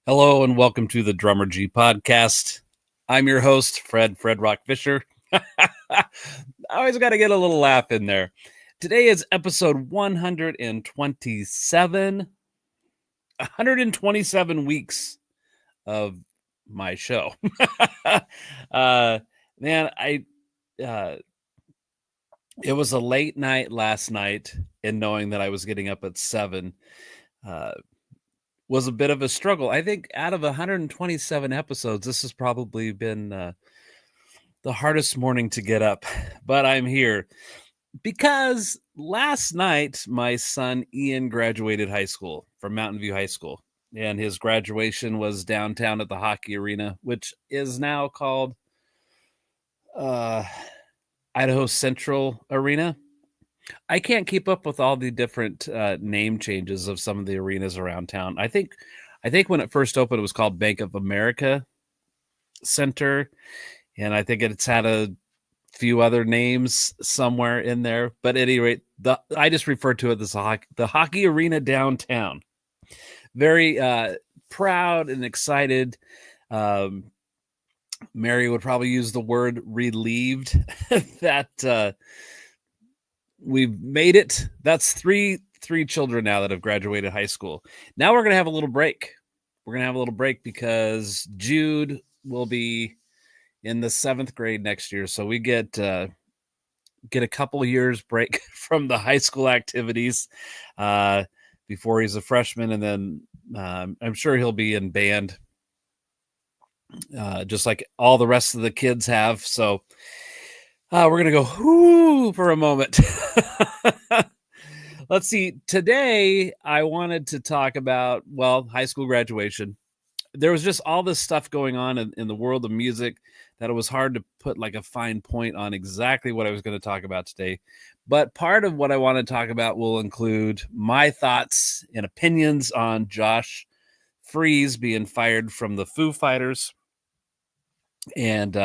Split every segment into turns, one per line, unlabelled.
Hello and welcome to the Drummergy Podcast. I'm your host, Fred Rock Fisher. I always got to get a little laugh in there. Today is episode 127. 127 weeks of my show. Man, it was a late night last night, and knowing that I was getting up at 7 was a bit of a struggle. I think out of 127 episodes, this has probably been the hardest morning to get up, but I'm here because last night my son Ian graduated high school from Mountain View High School, and his graduation was downtown at the hockey arena, which is now called Idaho Central Arena. I can't keep up with all the different name changes of some of the arenas around town. I think when it first opened, it was called Bank of America Center, and I think it's had a few other names somewhere in there. But at any rate, I just refer to it as the hockey arena downtown. Very proud and excited. Mary would probably use the word relieved that we've made it. That's three children now that have graduated high school. Now we're going to have a little break. We're going to have a little break because Jude will be in the 7th grade next year. So we get a couple years break from the high school activities before he's a freshman. And then I'm sure he'll be in band just like all the rest of the kids have. So we're going to go whoo for a moment. Let's see. Today, I wanted to talk about, high school graduation. There was just all this stuff going on in the world of music that it was hard to put like a fine point on exactly what I was going to talk about today. But part of what I want to talk about will include my thoughts and opinions on Josh Freese being fired from the Foo Fighters. And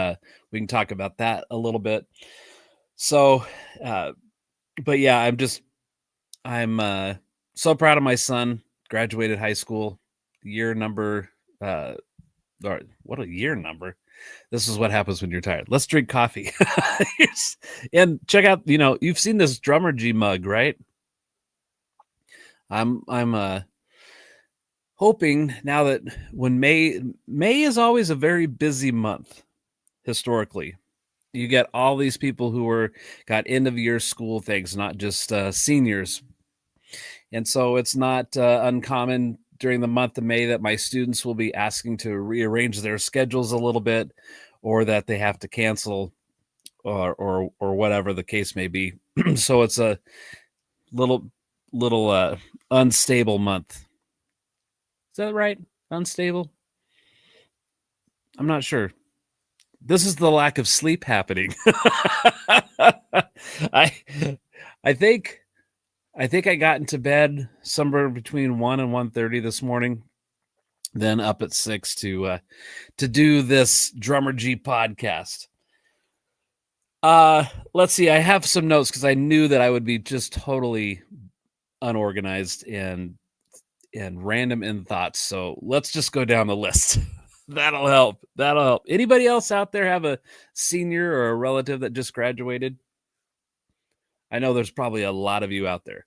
we can talk about that a little bit. So, but yeah, I'm so proud of my son. Graduated high school, year number. What a year number! This is what happens when you're tired. Let's drink coffee and check out. You've seen this Drummergy mug, right? I'm hoping now that when May is always a very busy month historically. You get all these people who got end of year school things, not just seniors. And so it's not uncommon during the month of May that my students will be asking to rearrange their schedules a little bit, or that they have to cancel or whatever the case may be. So it's a little unstable month. Is that right? Unstable? I'm not sure. This is the lack of sleep happening. I think I got into bed somewhere between 1 and 1:30 this morning, then up at 6 to do this Drummergy podcast. Let's see. I have some notes because I knew that I would be just totally unorganized and random in thoughts. So let's just go down the list. That'll help. Anybody else out there have a senior or a relative that just graduated? I know there's probably a lot of you out there.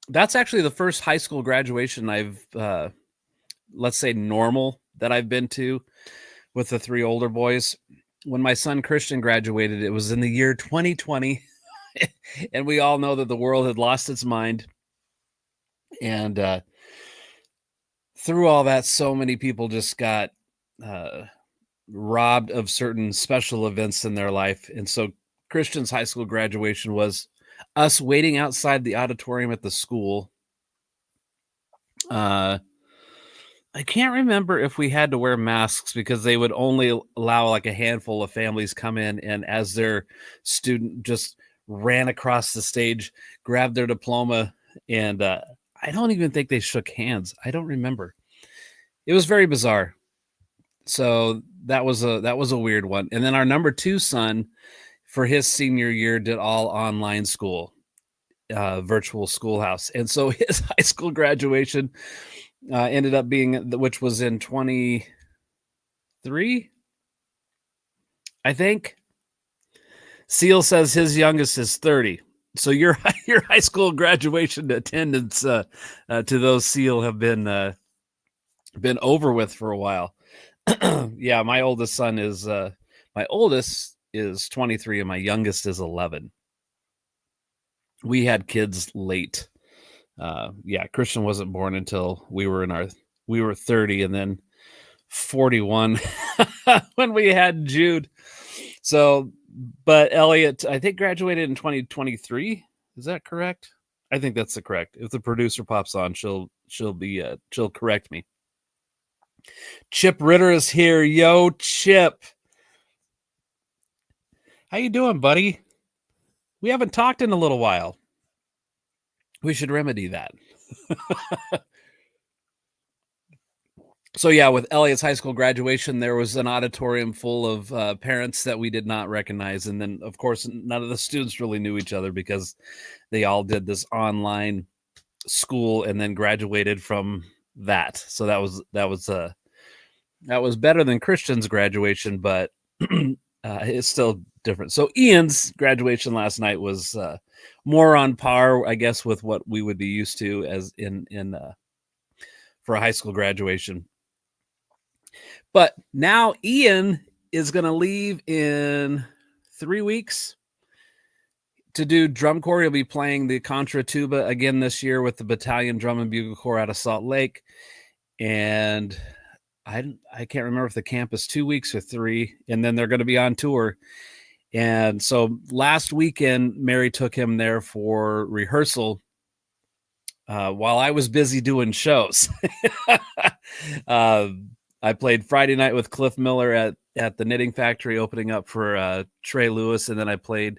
That's actually the first high school graduation I've, let's say normal, that I've been to with the 3 older boys. When my son Christian graduated, it was in the year 2020. And we all know that the world had lost its mind. And through all that, so many people just got robbed of certain special events in their life. And so Christian's high school graduation was us waiting outside the auditorium at the school. I can't remember if we had to wear masks because they would only allow like a handful of families come in, and as their student just ran across the stage, grabbed their diploma, and I don't even think they shook hands. I don't remember. It was very bizarre. So that was a weird one. And then our number 2 son, for his senior year, did all online school. virtual schoolhouse. And so his high school graduation ended up being, which was in 23, I think. Seal says his youngest is 30. So your high school graduation attendance to those, Seal, have been over with for a while. Yeah, my oldest is 23 and my youngest is 11. We had kids late. Christian wasn't born until we were 30 and then 41 when we had Jude. So, but Elliot, I think, graduated in 2023. Is that correct? I think that's the correct. If the producer pops on, she'll correct me. Chip Ritter is here. Yo, Chip. How you doing, buddy? We haven't talked in a little while. We should remedy that. So yeah, with Elliot's high school graduation, there was an auditorium full of parents that we did not recognize. And then, of course, none of the students really knew each other because they all did this online school and then graduated from that. So that was better than Christian's graduation, but it's still different. So Ian's graduation last night was more on par, I guess, with what we would be used to as in for a high school graduation. But now Ian is going to leave in 3 weeks to do drum corps. He'll be playing the contra tuba again this year with the Battalion Drum and Bugle Corps out of Salt Lake. And I can't remember if the camp is 2 weeks or 3, and then they're going to be on tour. And so last weekend, Mary took him there for rehearsal while I was busy doing shows. I played Friday night with Cliff Miller at the Knitting Factory, opening up for Trey Lewis. And then I played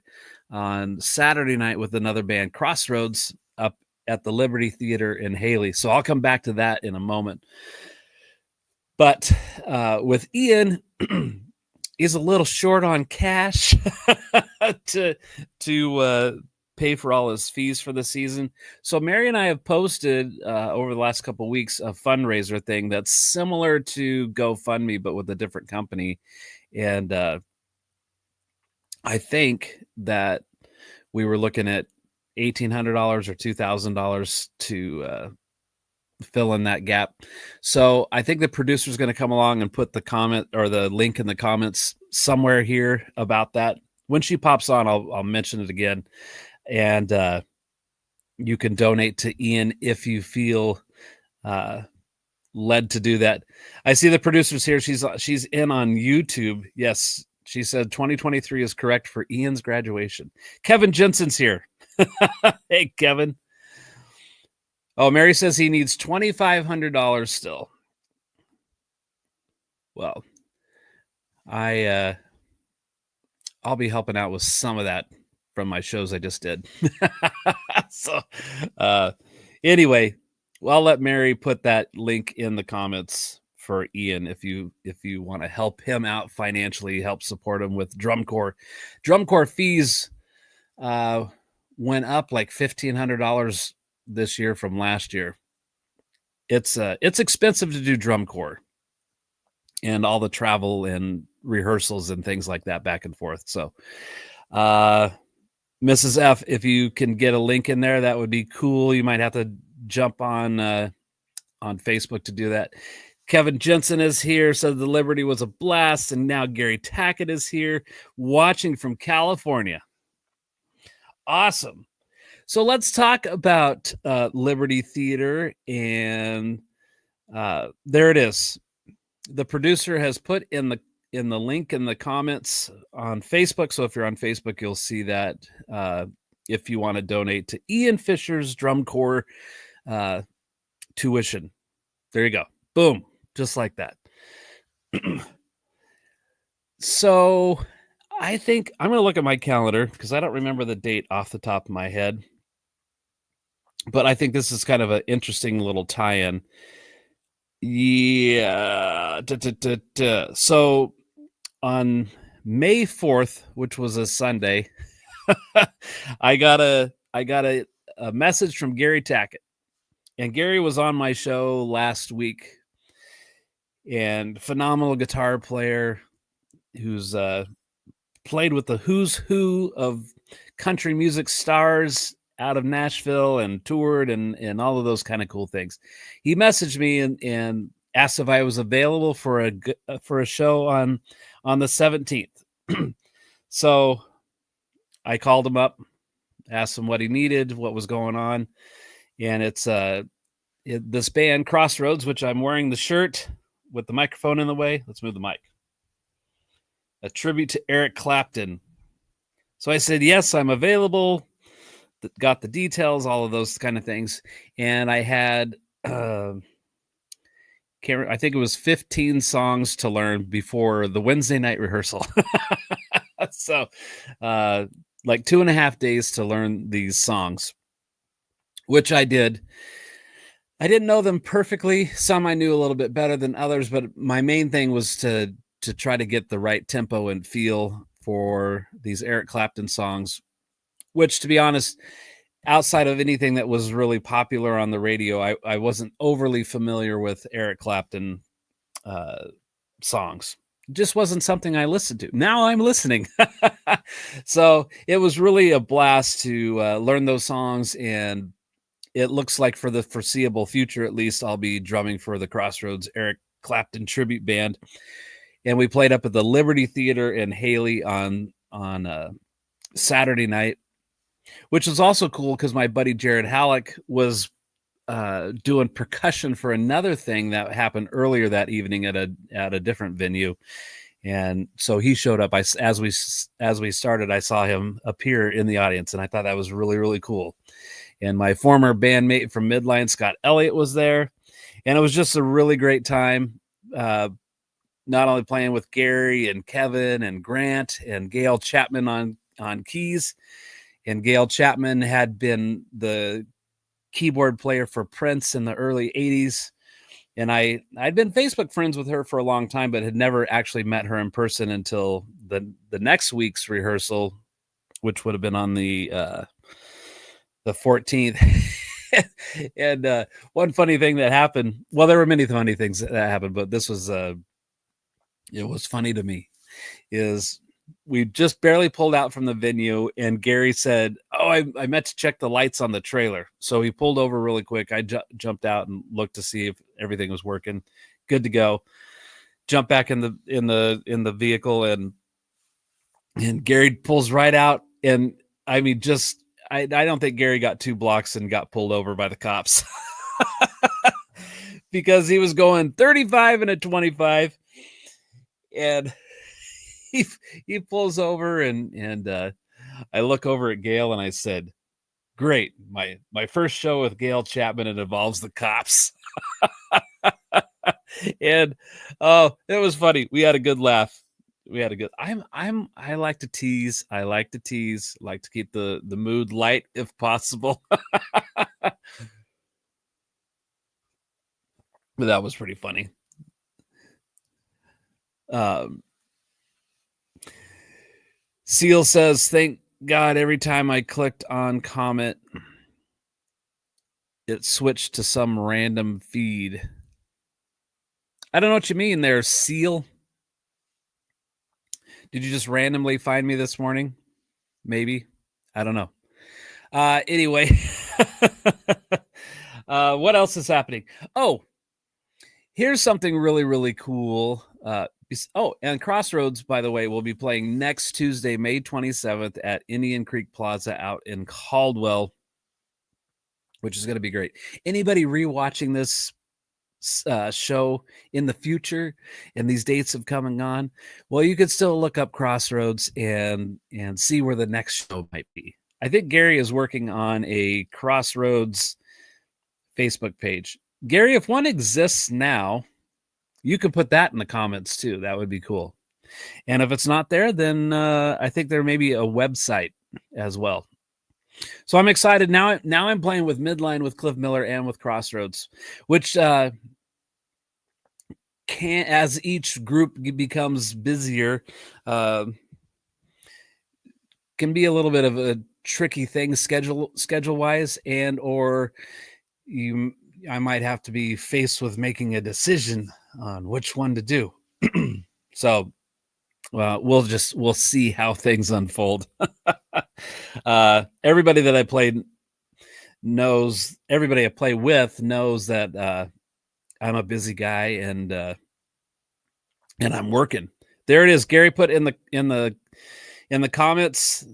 on Saturday night with another band, Crossroads, up at the Liberty Theater in Haley. So I'll come back to that in a moment. But with Ian, he's a little short on cash to pay for all his fees for the season. So Mary and I have posted over the last couple of weeks a fundraiser thing that's similar to GoFundMe, but with a different company. And I think that we were looking at $1,800 or $2,000 to fill in that gap. So I think the producer is going to come along and put the comment or the link in the comments somewhere here about that. When she pops on, I'll mention it again. And you can donate to Ian if you feel led to do that. I see the producers here. She's in on YouTube. Yes, she said 2023 is correct for Ian's graduation. Kevin Jensen's here. Hey, Kevin. Oh, Mary says he needs $2,500 still. Well, I'll be helping out with some of that from my shows I just did. So anyway, well, I'll let Mary put that link in the comments for Ian if you want to help him out financially, help support him with drum corps. Drum corps fees went up like $1,500 this year from last year. It's expensive to do drum corps and all the travel and rehearsals and things like that back and forth. So Mrs. F, if you can get a link in there, that would be cool. You might have to jump on Facebook to do that. Kevin Jensen is here, said the Liberty was a blast, and now Gary Tackett is here watching from California. Awesome. So let's talk about Liberty Theater, and there it is. The producer has put in the link in the comments on Facebook. So if you're on Facebook, you'll see that if you want to donate to Ian Fisher's drum corps tuition. There you go. Boom. Just like that. So I think I'm going to look at my calendar because I don't remember the date off the top of my head. But I think this is kind of an interesting little tie-in. Yeah. So on May 4th, which was a Sunday, I got a a message from Gary Tackett. And Gary was on my show last week, and phenomenal guitar player who's played with the who's who of country music stars out of Nashville and toured and all of those kind of cool things. He messaged me and asked if I was available for a show on the 17th. So I called him up, asked him what he needed, what was going on, and it's this band Crossroads, which I'm wearing the shirt with the microphone in the way. Let's move the mic. A tribute to Eric Clapton. So I said, yes, I'm available. Got the details, all of those kind of things. And I had, I think it was 15 songs to learn before the Wednesday night rehearsal. So like 2.5 days to learn these songs, which I did. I didn't know them perfectly. Some I knew a little bit better than others, but my main thing was to try to get the right tempo and feel for these Eric Clapton songs, which, to be honest, outside of anything that was really popular on the radio, I wasn't overly familiar with Eric Clapton songs. It just wasn't something I listened to. Now I'm listening. So it was really a blast to learn those songs, and it looks like for the foreseeable future, at least, I'll be drumming for the Crossroads Eric Clapton tribute band. And we played up at the Liberty Theater in Haley on Saturday night, which was also cool because my buddy Jared Halleck was doing percussion for another thing that happened earlier that evening at a different venue. And so he showed up. As we started, I saw him appear in the audience, and I thought that was really, really cool. And my former bandmate from Midline, Scott Elliott, was there, and it was just a really great time. Not only playing with Gary and Kevin and Grant and Gail Chapman on keys, and Gail Chapman had been the keyboard player for Prince in the early 80s. And I'd been Facebook friends with her for a long time, but had never actually met her in person until the next week's rehearsal, which would have been on the 14th. And one funny thing that happened, well, there were many funny things that happened, but this was, it was funny to me, is we just barely pulled out from the venue, and Gary said, oh, I meant to check the lights on the trailer. So he pulled over really quick. I jumped out and looked to see if everything was working. Good to go. Jump back in the vehicle, and Gary pulls right out. And I mean, I don't think Gary got 2 blocks and got pulled over by the cops because he was going 35 and a 25. And he pulls over, and I look over at Gail, and I said, great, my first show with Gail Chapman, it involves the cops. And it was funny. We had a good laugh. I like to tease. I like to keep the mood light if possible. But that was pretty funny. Seal says, thank God every time I clicked on comment, it switched to some random feed. I don't know what you mean there, Seal. Did you just randomly find me this morning? Maybe. I don't know. Anyway, what else is happening? Oh, here's something really, really cool. And Crossroads, by the way, will be playing next Tuesday, May 27th at Indian Creek Plaza out in Caldwell, which is going to be great. Anybody rewatching this show in the future, and these dates have come and gone, well, you could still look up Crossroads and see where the next show might be. I think Gary is working on a Crossroads Facebook page. Gary, if one exists now, you can put that in the comments too. That would be cool. And if it's not there, then I think there may be a website as well. So I'm excited now. Now I'm playing with Midline, with Cliff Miller, and with Crossroads, which as each group becomes busier, can be a little bit of a tricky things schedule wise, and or I might have to be faced with making a decision on which one to do. So we'll see how things unfold. Everybody that I played knows, everybody I play with knows that I'm a busy guy, and I'm working. There it is. Gary put in the comments,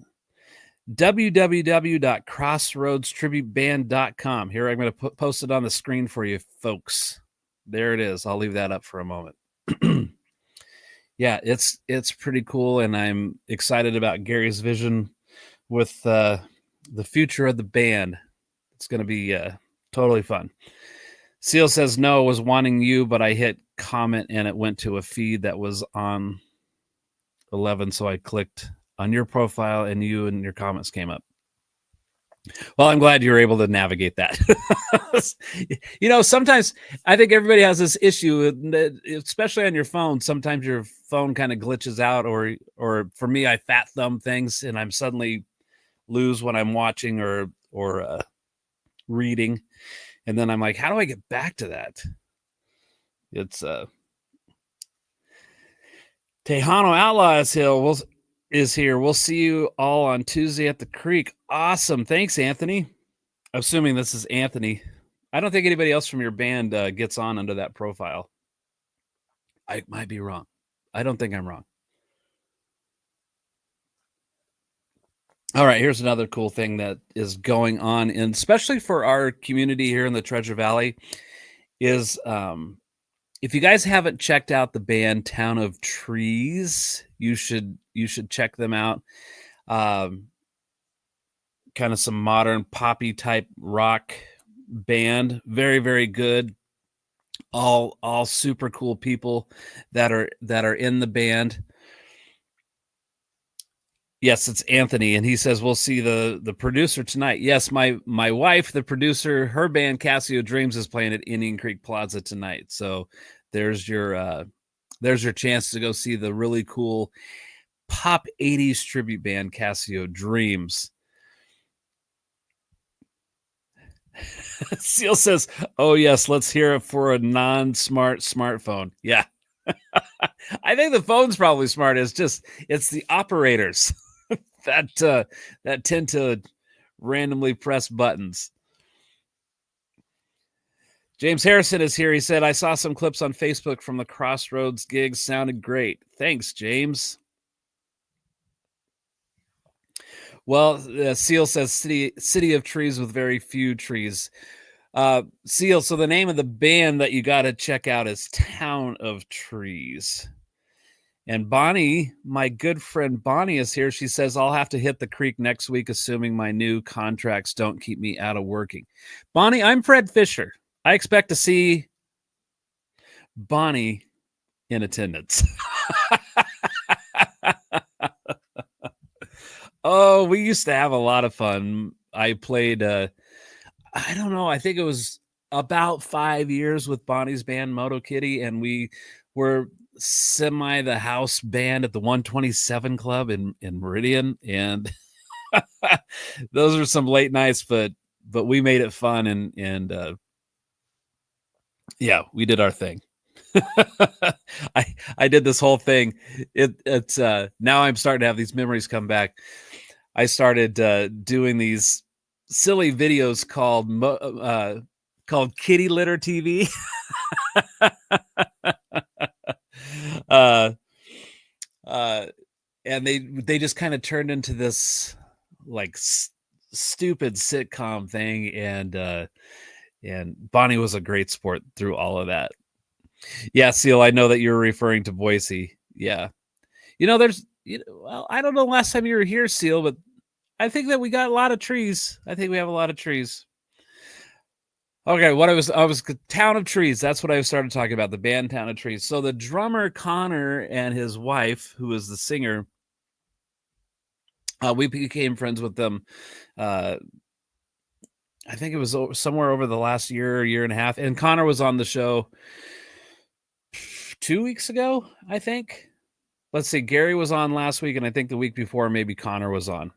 www.crossroadstributeband.com. Here, I'm going to post it on the screen for you folks. There it is. I'll leave that up for a moment. Yeah, it's pretty cool, and I'm excited about Gary's vision with the future of the band. It's going to be totally fun. Seal says, no, was wanting you, but I hit comment and it went to a feed that was on 11, so I clicked on your profile and you and your comments came up. Well, I'm glad you were able to navigate that. Sometimes I think everybody has this issue, especially on your phone. Sometimes your phone kind of glitches out, or for me, I fat thumb things and I'm suddenly lose when I'm watching or reading. And then I'm like, how do I get back to that? It's Tejano Outlaws Hill is here. We'll see you all on Tuesday at the Creek. Awesome. Thanks, Anthony. I'm assuming this is Anthony. I don't think anybody else from your band gets on under that profile. I might be wrong. I don't think I'm wrong. All right, here's another cool thing that is going on, and especially for our community here in the Treasure Valley, is if you guys haven't checked out the band Town of Trees, you should check them out. Kind of some modern poppy type rock band, very, very good. All super cool people that are in the band. Yes, it's Anthony, and he says we'll see the producer tonight. Yes, my wife, the producer, her band Casio Dreams is playing at Indian Creek Plaza tonight. So there's your chance to go see the really cool pop 80s tribute band Casio Dreams. Seal says, "Oh yes, let's hear it for a non-smart smartphone." Yeah. I think the phone's probably smart. It's the operators that tend to randomly press buttons. James Harrison is here. He said, I saw some clips on Facebook from the Crossroads gigs. Sounded great. Thanks, James. Well, Seal says city of trees with very few trees. Seal, so the name of the band that you got to check out is Town of Trees. And Bonnie, my good friend Bonnie is here. She says, I'll have to hit the creek next week, assuming my new contracts don't keep me out of working. Bonnie, I'm Fred Fisher. I expect to see Bonnie in attendance. Oh, we used to have a lot of fun. I played, I don't know, I think it was about 5 years with Bonnie's band, Moto Kitty, and we were semi the house band at the 127 Club in Meridian, and those are some late nights, but we made it fun, and yeah, we did our thing. I did this whole thing. It's now I'm starting to have these memories come back. I started doing these silly videos called Kitty Litter TV. And they just kind of turned into this like stupid sitcom thing, and Bonnie was a great sport through all of that. Yeah, Seal, I know that you're referring to Boise. Yeah. Well, I don't know last time you were here, Seal, but I think that we got a lot of trees. I think we have a lot of trees. Okay, I was Town of Trees. That's what I started talking about, the band Town of Trees. So the drummer Connor and his wife, who is the singer, we became friends with them. I think it was somewhere over the last year and a half. And Connor was on the show 2 weeks ago, I think. Let's see. Gary was on last week, and I think the week before maybe Connor was on.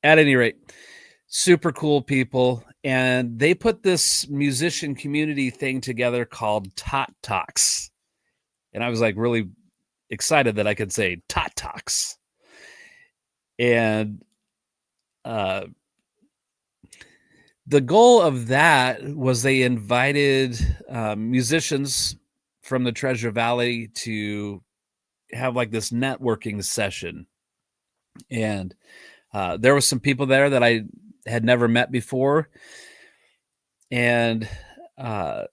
At any rate, super cool people. And they put this musician community thing together called Tot Talks. And I was like really excited that I could say Tot Talks. And the goal of that was they invited musicians from the Treasure Valley to have like this networking session. And there were some people there that I had never met before. And but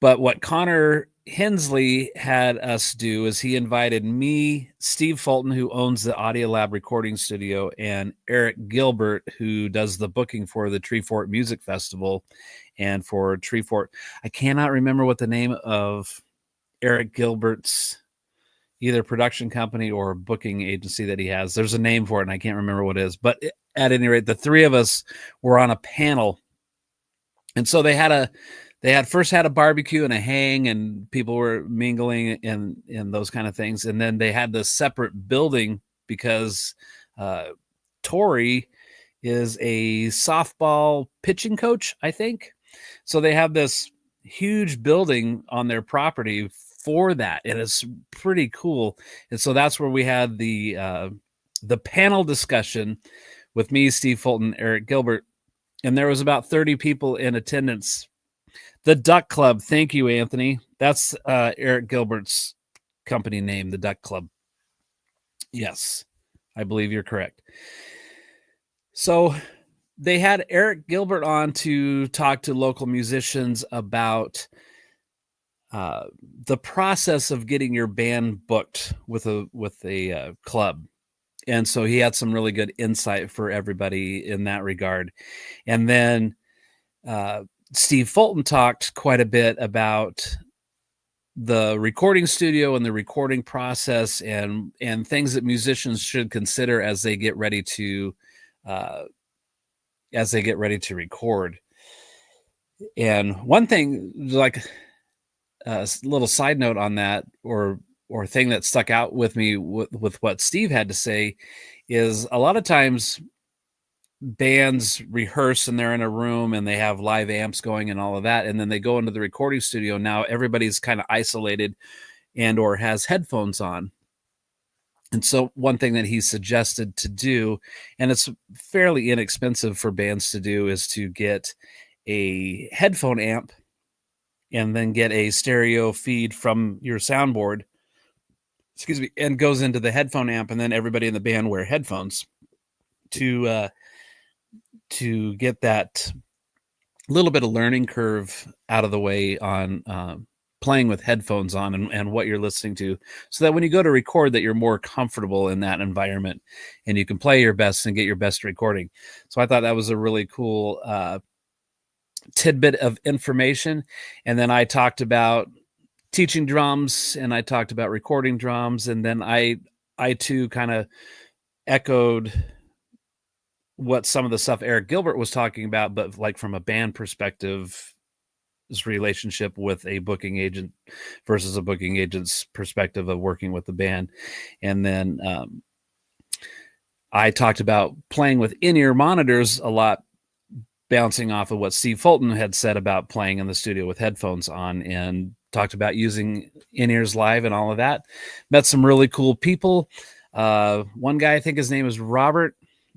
what Connor Hensley had us do is he invited me, Steve Fulton, who owns the Audio Lab recording studio, and Eric Gilbert, who does the booking for the Treefort Music Festival and for Treefort. I cannot remember what the name of Eric Gilbert's either production company or booking agency that he has. There's a name for it, and I can't remember what it is. But at any rate, the three of us were on a panel. And so they had first had a barbecue and a hang, and people were mingling and those kind of things. And then they had this separate building because Tori is a softball pitching coach, I think. So they have this huge building on their property for that. And it's pretty cool. And so that's where we had the panel discussion with me, Steve Fulton, Eric Gilbert. And there was about 30 people in attendance. The Duck Club. Thank you, Anthony. That's Eric Gilbert's company name, the Duck Club. Yes, I believe you're correct. So they had Eric Gilbert on to talk to local musicians about the process of getting your band booked with a club. And so he had some really good insight for everybody in that regard. And then Steve Fulton talked quite a bit about the recording studio and the recording process and things that musicians should consider as they get ready to record. And one thing, like a little side note on that, or thing that stuck out with me with what Steve had to say, is a lot of times bands rehearse and they're in a room and they have live amps going and all of that, and then they go into the recording studio. Now everybody's kind of isolated and or has headphones on. And so one thing that he suggested to do, and it's fairly inexpensive for bands to do, is to get a headphone amp and then get a stereo feed from your soundboard, and goes into the headphone amp, and then everybody in the band wear headphones to get that little bit of learning curve out of the way on playing with headphones on and what you're listening to, so that when you go to record that you're more comfortable in that environment and you can play your best and get your best recording. So I thought that was a really cool tidbit of information. And then I talked about teaching drums and I talked about recording drums. And then I too kind of echoed what some of the stuff Eric Gilbert was talking about, but like from a band perspective, his relationship with a booking agent versus a booking agent's perspective of working with the band. And then I talked about playing with in-ear monitors a lot, bouncing off of what Steve Fulton had said about playing in the studio with headphones on, and talked about using in-ears live and all of that. Met some really cool people. One guy, I think his name is Robert,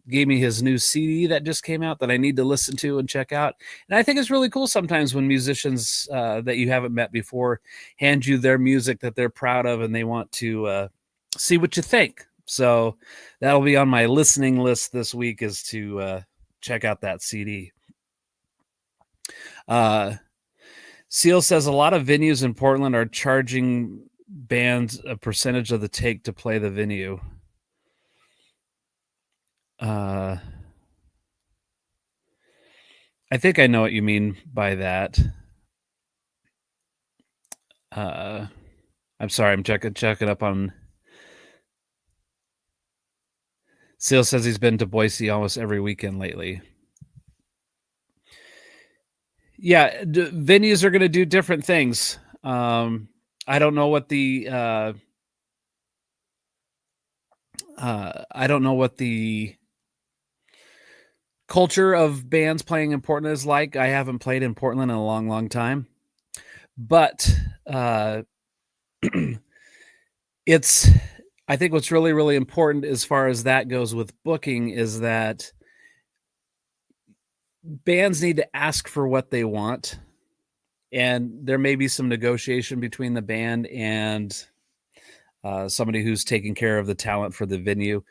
gave me his new CD that just came out that I need to listen to and check out. And I think it's really cool sometimes when musicians that you haven't met before hand you their music that they're proud of and they want to see what you think. So that'll be on my listening list this week, is to check out that CD. Seal says a lot of venues in Portland are charging bands a percentage of the take to play the venue. I think I know what you mean by that. I'm sorry, I'm checking up on. Seal says he's been to Boise almost every weekend lately. Yeah, venues are going to do different things. I don't know what the culture of bands playing in Portland is like. I haven't played in Portland in a long, long time, but it's, I think what's really, really important as far as that goes with booking is that bands need to ask for what they want, and there may be some negotiation between the band and somebody who's taking care of the talent for the venue,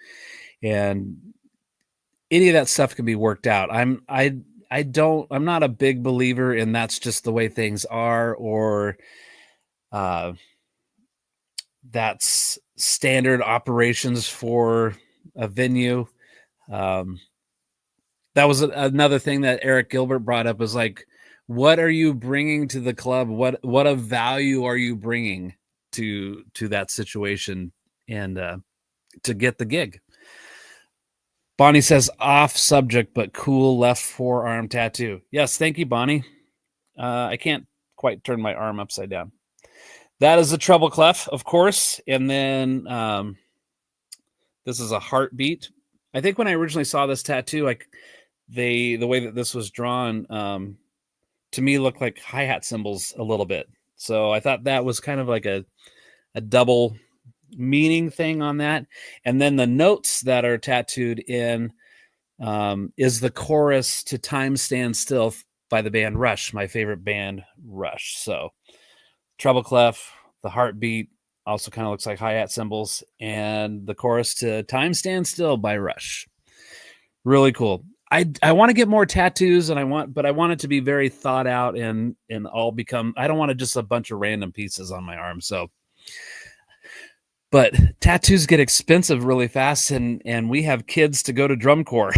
and any of that stuff can be worked out. I'm not a big believer in that's just the way things are, or that's standard operations for a venue. That was another thing that Eric Gilbert brought up, is like, what are you bringing to the club? What of value are you bringing to that situation, and to get the gig? Bonnie says, off subject, but cool left forearm tattoo. Yes, thank you, Bonnie. I can't quite turn my arm upside down. That is a treble clef, of course. And then this is a heartbeat. I think when I originally saw this tattoo, the way that this was drawn, to me looked like hi-hat cymbals a little bit. So I thought that was kind of like a double meaning thing on that. And then the notes that are tattooed in is the chorus to Time Stands Still by the band Rush, my favorite band, Rush. So treble clef, the heartbeat also kind of looks like hi-hat cymbals, and the chorus to Time Stands Still by Rush. Really cool. I want to get more tattoos, and I want it to be very thought out and all become, I don't want to just a bunch of random pieces on my arm. So, but tattoos get expensive really fast, and we have kids to go to drum corps.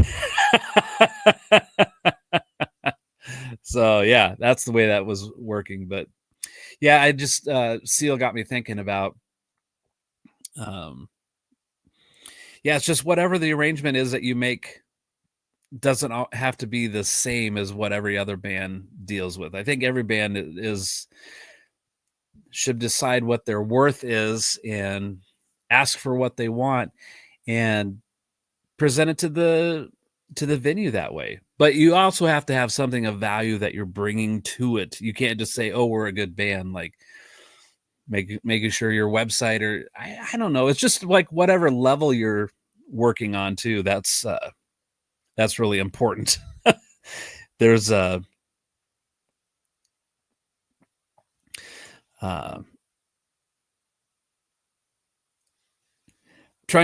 So yeah, that's the way that was working. But yeah, I just, Seal got me thinking about, yeah, it's just whatever the arrangement is that you make doesn't have to be the same as what every other band deals with. I think every band should decide what their worth is and ask for what they want and present it to the venue that way. But you also have to have something of value that you're bringing to it. You can't just say, oh, we're a good band, like making sure your website, or I don't know. It's just like whatever level you're working on too. That's really important. There's trying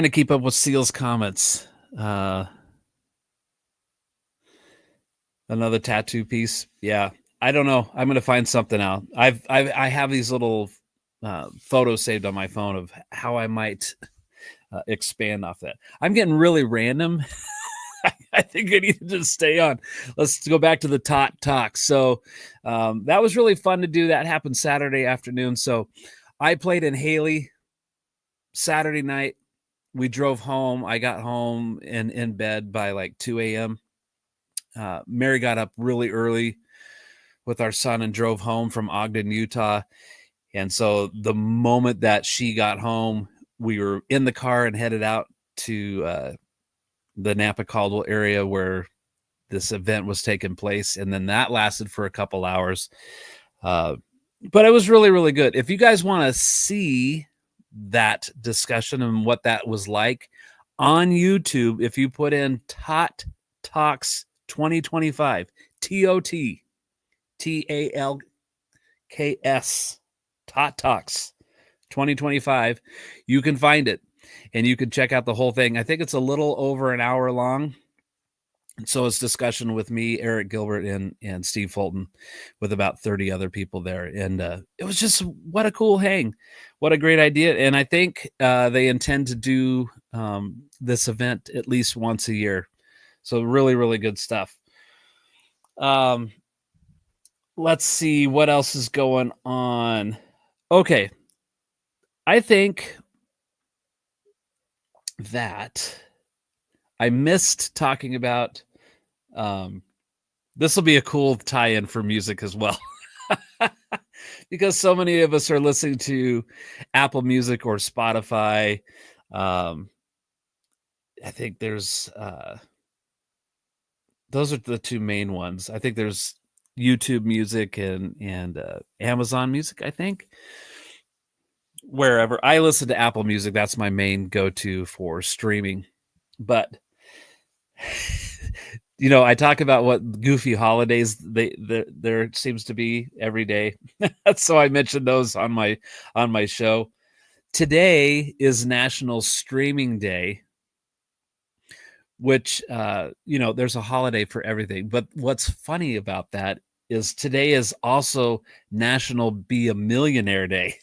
to keep up with Seal's comments. Another tattoo piece. Yeah, I don't know. I'm gonna find something out. I have these little photos saved on my phone of how I might expand off that. I'm getting really random. I think I need to just stay on. Let's go back to the Tot Talk. So that was really fun to do. That happened Saturday afternoon. So I played in Haley Saturday night. We drove home. I got home and in bed by like 2 a.m. Mary got up really early with our son and drove home from Ogden, Utah. And so the moment that she got home, we were in the car and headed out to the Napa Caldwell area where this event was taking place. And then that lasted for a couple hours. But it was really, really good. If you guys want to see that discussion and what that was like on YouTube, if you put in Tot Talks 2025, TOTTALKS, Tot Talks 2025, you can find it and you can check out the whole thing. I think it's a little over an hour long. So it's discussion with me, Eric Gilbert, and Steve Fulton, with about 30 other people there. And it was just, what a cool hang. What a great idea. And I think they intend to do this event at least once a year. So really, really good stuff. Let's see what else is going on. Okay. I think that I missed talking about, this will be a cool tie-in for music as well. Because so many of us are listening to Apple Music or Spotify. I think there's those are the two main ones. I think there's YouTube Music and Amazon Music, I think. Wherever I listen to Apple Music, that's my main go-to for streaming. But I talk about what goofy holidays there seems to be every day. So I mentioned those on my show. Today is National Streaming Day, which there's a holiday for everything. But what's funny about that is today is also National Be a Millionaire Day.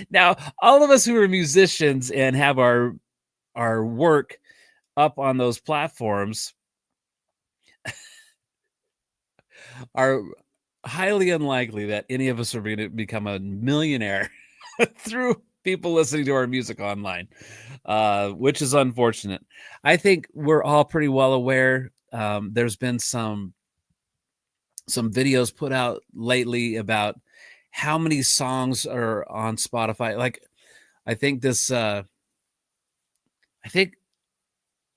Now, all of us who are musicians and have our work up on those platforms are highly unlikely that any of us are going to become a millionaire through people listening to our music online, which is unfortunate. I think we're all pretty well aware. There's been some videos put out lately about how many songs are on Spotify. Like, I think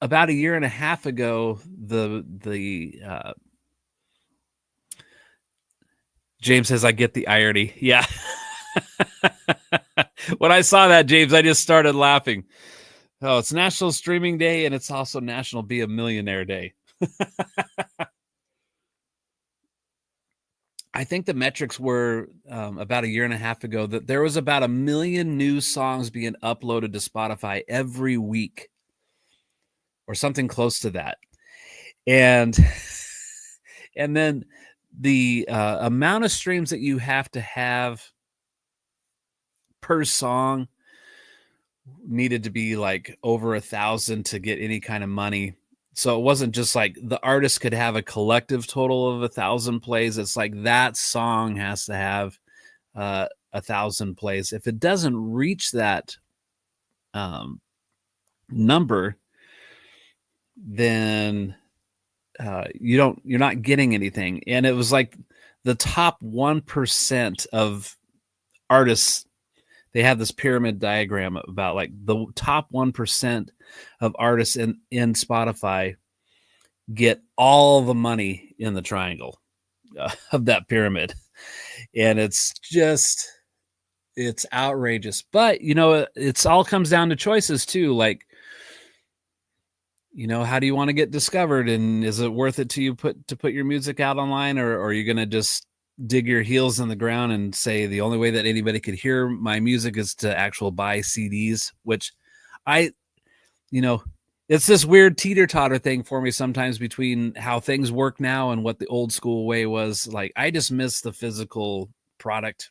about a year and a half ago, the James says, I get the irony. Yeah. When I saw that, James, I just started laughing. Oh, it's National Streaming Day, and it's also National Be a Millionaire Day. I think the metrics were about a year and a half ago that there was about 1 million new songs being uploaded to Spotify every week, or something close to that. And then the amount of streams that you have to have per song needed to be like over 1,000 to get any kind of money. So it wasn't just like the artist could have a collective total of 1,000 plays. It's like that song has to have 1,000 plays. If it doesn't reach that number, then you're not getting anything. And it was like the top 1% of artists, they have this pyramid diagram about like the top 1% of artists in Spotify get all the money in the triangle of that pyramid. And it's outrageous. But, it's all comes down to choices too. Like, how do you want to get discovered? And is it worth it to you to put your music out online? Or are you going to just dig your heels in the ground and say the only way that anybody could hear my music is to actual buy CDs, which it's this weird teeter-totter thing for me sometimes between how things work now and what the old school way was. Like, I just miss the physical product.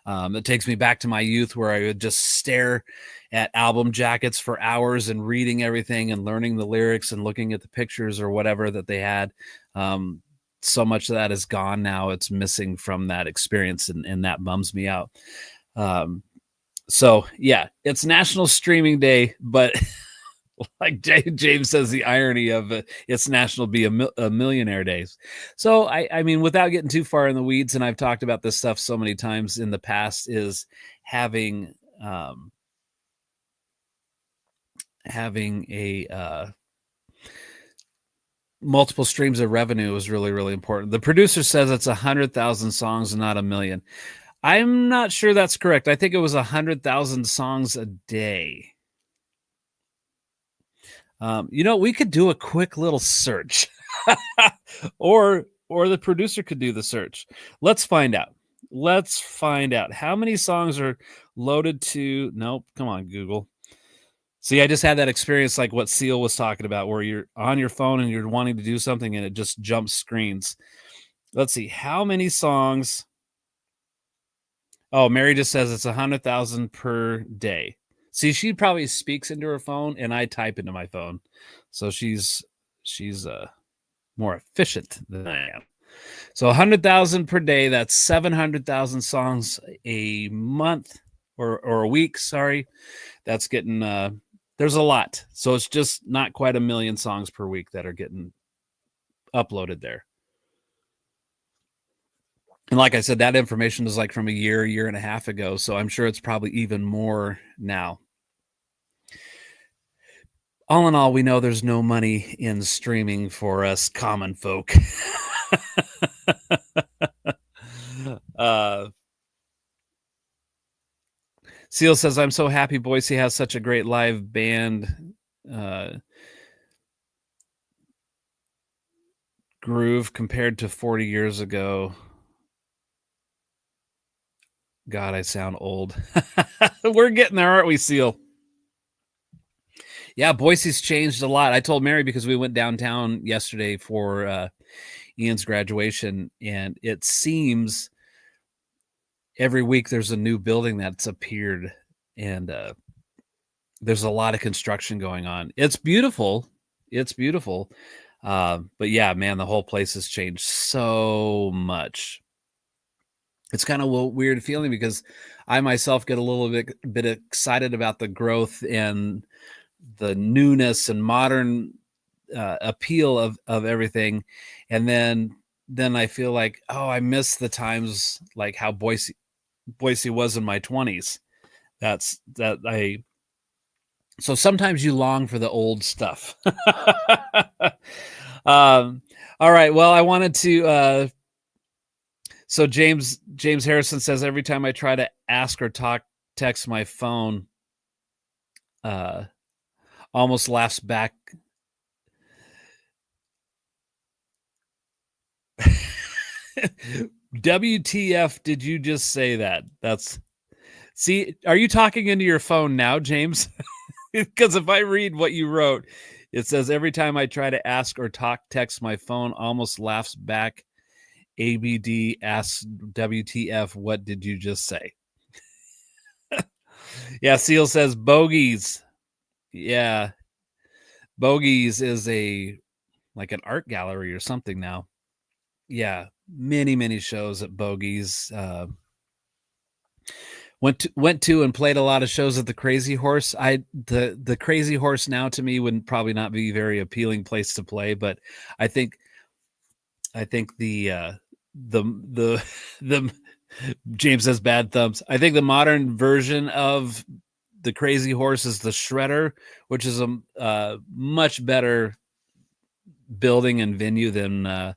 It takes me back to my youth where I would just stare at album jackets for hours and reading everything and learning the lyrics and looking at the pictures or whatever that they had. So much of that is gone now. It's missing from that experience, and that bums me out. So yeah, it's National Streaming Day, but like James says, the irony of it's National Be a Millionaire Days. So I mean, without getting too far in the weeds, and I've talked about this stuff so many times in the past, is having a multiple streams of revenue is really, really important. The producer says it's 100,000 songs and not 1 million. I'm not sure that's correct. I think it was 100,000 songs a day. We could do a quick little search or the producer could do the search. Let's find out. How many songs are loaded to, nope, come on, Google. See, I just had that experience like what Seal was talking about, where you're on your phone and you're wanting to do something and it just jumps screens. Let's see, how many songs? Oh, Mary just says it's 100,000 per day. See, she probably speaks into her phone and I type into my phone. So she's more efficient than I am. So 100,000 per day, that's 700,000 songs a month or a week, sorry. That's getting there's a lot. So it's just not quite 1 million songs per week that are getting uploaded there. And like I said, that information is like from a year and a half ago. So I'm sure it's probably even more now. all in all, we know there's no money in streaming for us common folk. uh, Seal says, I'm so happy Boise has such a great live band groove compared to 40 years ago. God, I sound old. We're getting there, aren't we, Seal? Yeah, Boise's changed a lot. I told Mary because we went downtown yesterday for Ian's graduation, and it seems every week there's a new building that's appeared, and there's a lot of construction going on. It's beautiful. It's beautiful. But yeah, man, the whole place has changed so much. It's kind of a weird feeling because I myself get a little bit excited about the growth and the newness and modern appeal of everything, and then I feel like, oh, I miss the times like how Boise was in my 20s. So sometimes you long for the old stuff. All right, well, I wanted to so James Harrison says, every time I try to ask or text my phone almost laughs back. WTF did you just say that? See, are you talking into your phone now, James? Because if I read what you wrote, it says, every time I try to ask or text my phone almost laughs back. ABD asks WTF, what did you just say? Yeah, Seal says Bogies. Yeah. Bogies is like an art gallery or something now. Yeah, many shows at Bogies. Went to and played a lot of shows at the Crazy Horse. The Crazy Horse now to me would probably not be a very appealing place to play, but I think the James says bad thumbs. I think the modern version of the Crazy Horse is the Shredder, which is a much better building and venue than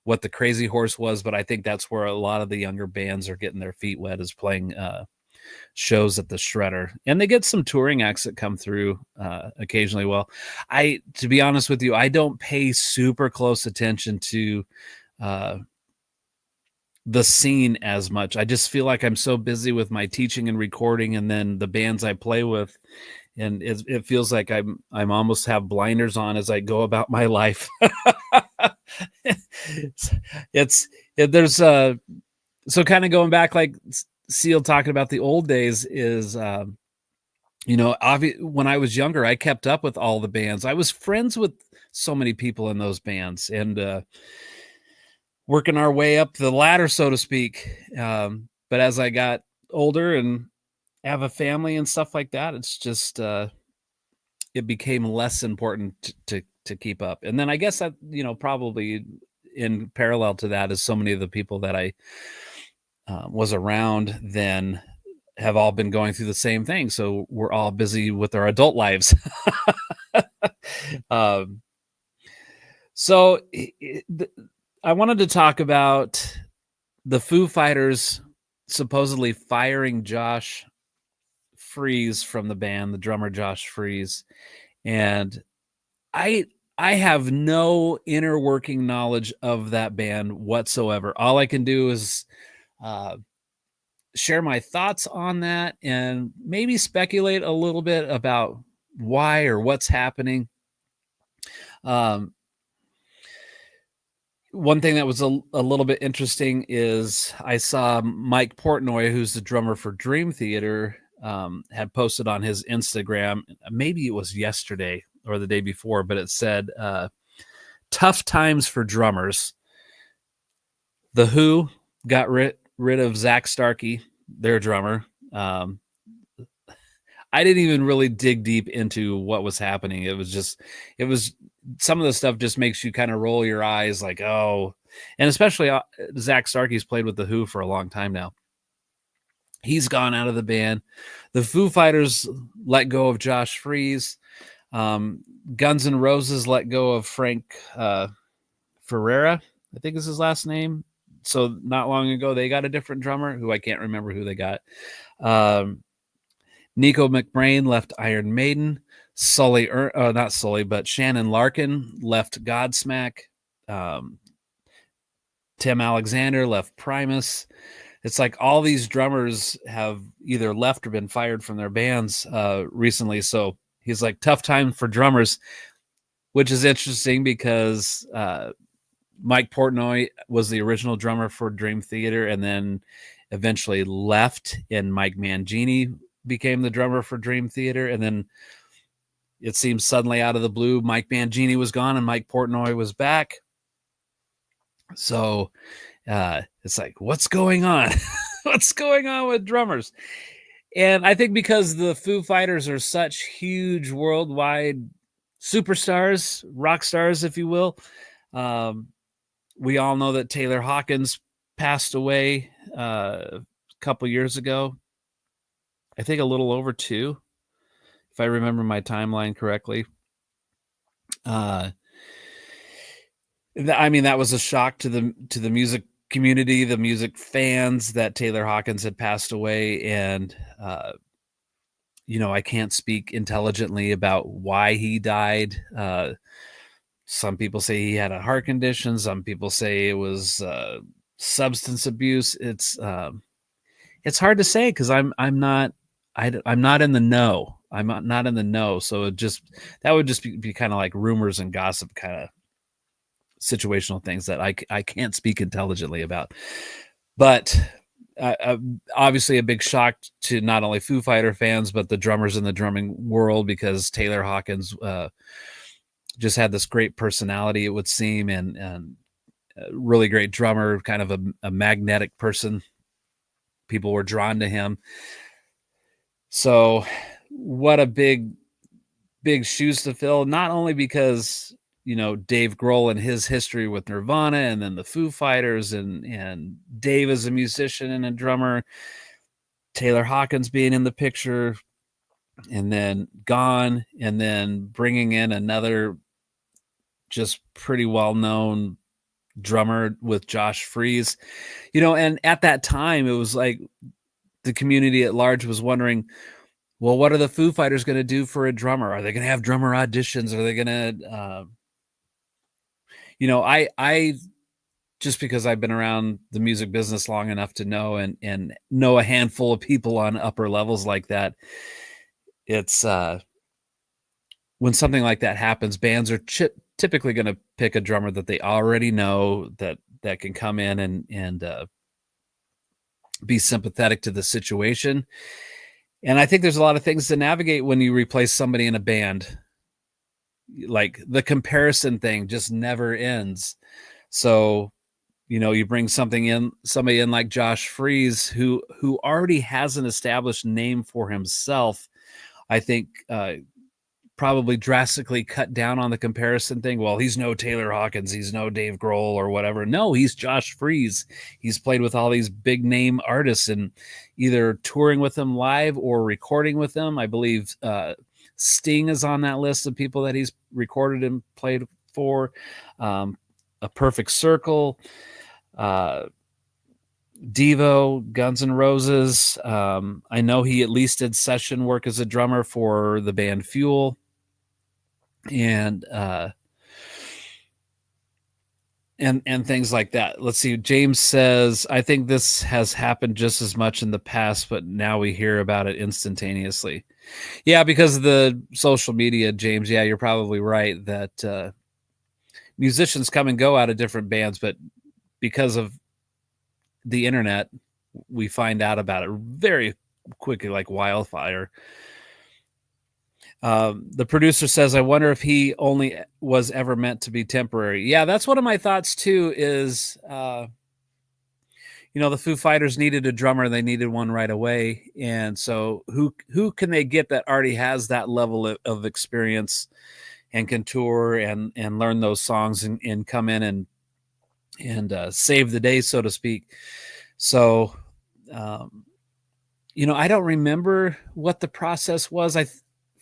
what the Crazy Horse was. But I think that's where a lot of the younger bands are getting their feet wet, is playing shows at the Shredder, and they get some touring acts that come through occasionally. Well, to be honest with you, I don't pay super close attention to the scene as much. I just feel like I'm so busy with my teaching and recording, and then the bands I play with, and it feels like I'm almost have blinders on as I go about my life. There's so kind of going back, like Seal talking about the old days is, when I was younger, I kept up with all the bands. I was friends with so many people in those bands, and working our way up the ladder, so to speak. But as I got older and have a family and stuff like that, it's just it became less important to keep up. And then I guess that, probably in parallel to that is so many of the people that I was around then have all been going through the same thing. So we're all busy with our adult lives. So I wanted to talk about the Foo Fighters supposedly firing Josh Freese from the band, the drummer Josh Freese. And I have no inner working knowledge of that band whatsoever. All I can do is share my thoughts on that and maybe speculate a little bit about why or what's happening. One thing that was a little bit interesting is I saw Mike Portnoy, who's the drummer for Dream Theater, had posted on his Instagram, maybe it was yesterday or the day before, but it said, tough times for drummers. The Who got rid of Zach Starkey, their drummer. I didn't even really dig deep into what was happening. It was some of the stuff just makes you kind of roll your eyes like, oh, and especially Zach Starkey's played with the Who for a long time now. He's gone out of the band. The Foo Fighters let go of Josh Freese. Guns N' Roses let go of Frank Ferrera, I think is his last name. So not long ago, they got a different drummer who I can't remember who they got. Nico McBrain left Iron Maiden. Not Sully, but Shannon Larkin left Godsmack. Tim Alexander left Primus. It's like all these drummers have either left or been fired from their bands recently. So he's like, tough time for drummers, which is interesting because Mike Portnoy was the original drummer for Dream Theater and then eventually left, and Mike Mangini became the drummer for Dream Theater. And then it seems suddenly out of the blue, Mike Mangini was gone and Mike Portnoy was back. So it's like, what's going on? What's going on with drummers? And I think because the Foo Fighters are such huge worldwide superstars, rock stars, if you will, we all know that Taylor Hawkins passed away a couple years ago. I think a little over 2, if I remember my timeline correctly. I mean, that was a shock to the music community, the music fans, that Taylor Hawkins had passed away. And, I can't speak intelligently about why he died. Some people say he had a heart condition. Some people say it was substance abuse. It's hard to say because I'm not in the know. I'm not in the know. So that would just be kind of like rumors and gossip kind of situational things that I can't speak intelligently about. But obviously a big shock to not only Foo Fighter fans, but the drummers in the drumming world, because Taylor Hawkins just had this great personality, it would seem, and a really great drummer, kind of a magnetic person. People were drawn to him. So what a big shoes to fill, not only because, Dave Grohl and his history with Nirvana, and then the Foo Fighters, and Dave as a musician and a drummer, Taylor Hawkins being in the picture, and then gone, and then bringing in another just pretty well-known drummer with Josh Freese, and at that time it was like the community at large was wondering, well, what are the Foo Fighters going to do for a drummer? Are they going to have drummer auditions? Are they going to, I just because I've been around the music business long enough to know and know a handful of people on upper levels like that, it's when something like that happens, bands are typically going to pick a drummer that they already know that can come in and be sympathetic to the situation. And I think there's a lot of things to navigate when you replace somebody in a band. Like the comparison thing just never ends. So, you bring somebody in like Josh Freese, who already has an established name for himself. I think probably drastically cut down on the comparison thing. Well, he's no Taylor Hawkins, he's no Dave Grohl or whatever. No, he's Josh Freese. He's played with all these big name artists and either touring with them live or recording with them. I believe Sting is on that list of people that he's recorded and played for. A Perfect Circle, Devo, Guns N' Roses. I know he at least did session work as a drummer for the band Fuel. And things like that. Let's see. James says, I think this has happened just as much in the past, but now we hear about it instantaneously. Yeah, because of the social media, James. Yeah, you're probably right that musicians come and go out of different bands, but because of the internet, we find out about it very quickly, like wildfire. The producer says, I wonder if he only was ever meant to be temporary. Yeah, that's one of my thoughts too, is, the Foo Fighters needed a drummer. They needed one right away. And so who can they get that already has that level of experience and can tour and learn those songs and come in and save the day, so to speak. So, I don't remember what the process was.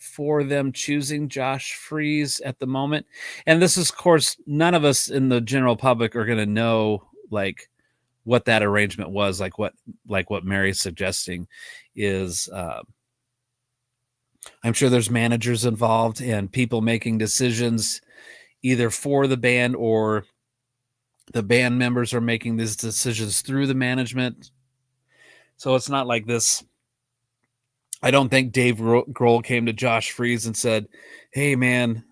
for them choosing Josh Freese at the moment. And this is, of course, none of us in the general public are going to know like what that arrangement was, like what Mary's suggesting is. I'm sure there's managers involved and people making decisions either for the band or the band members are making these decisions through the management. So it's not like this. I don't think Dave Grohl came to Josh Freese and said, "Hey man,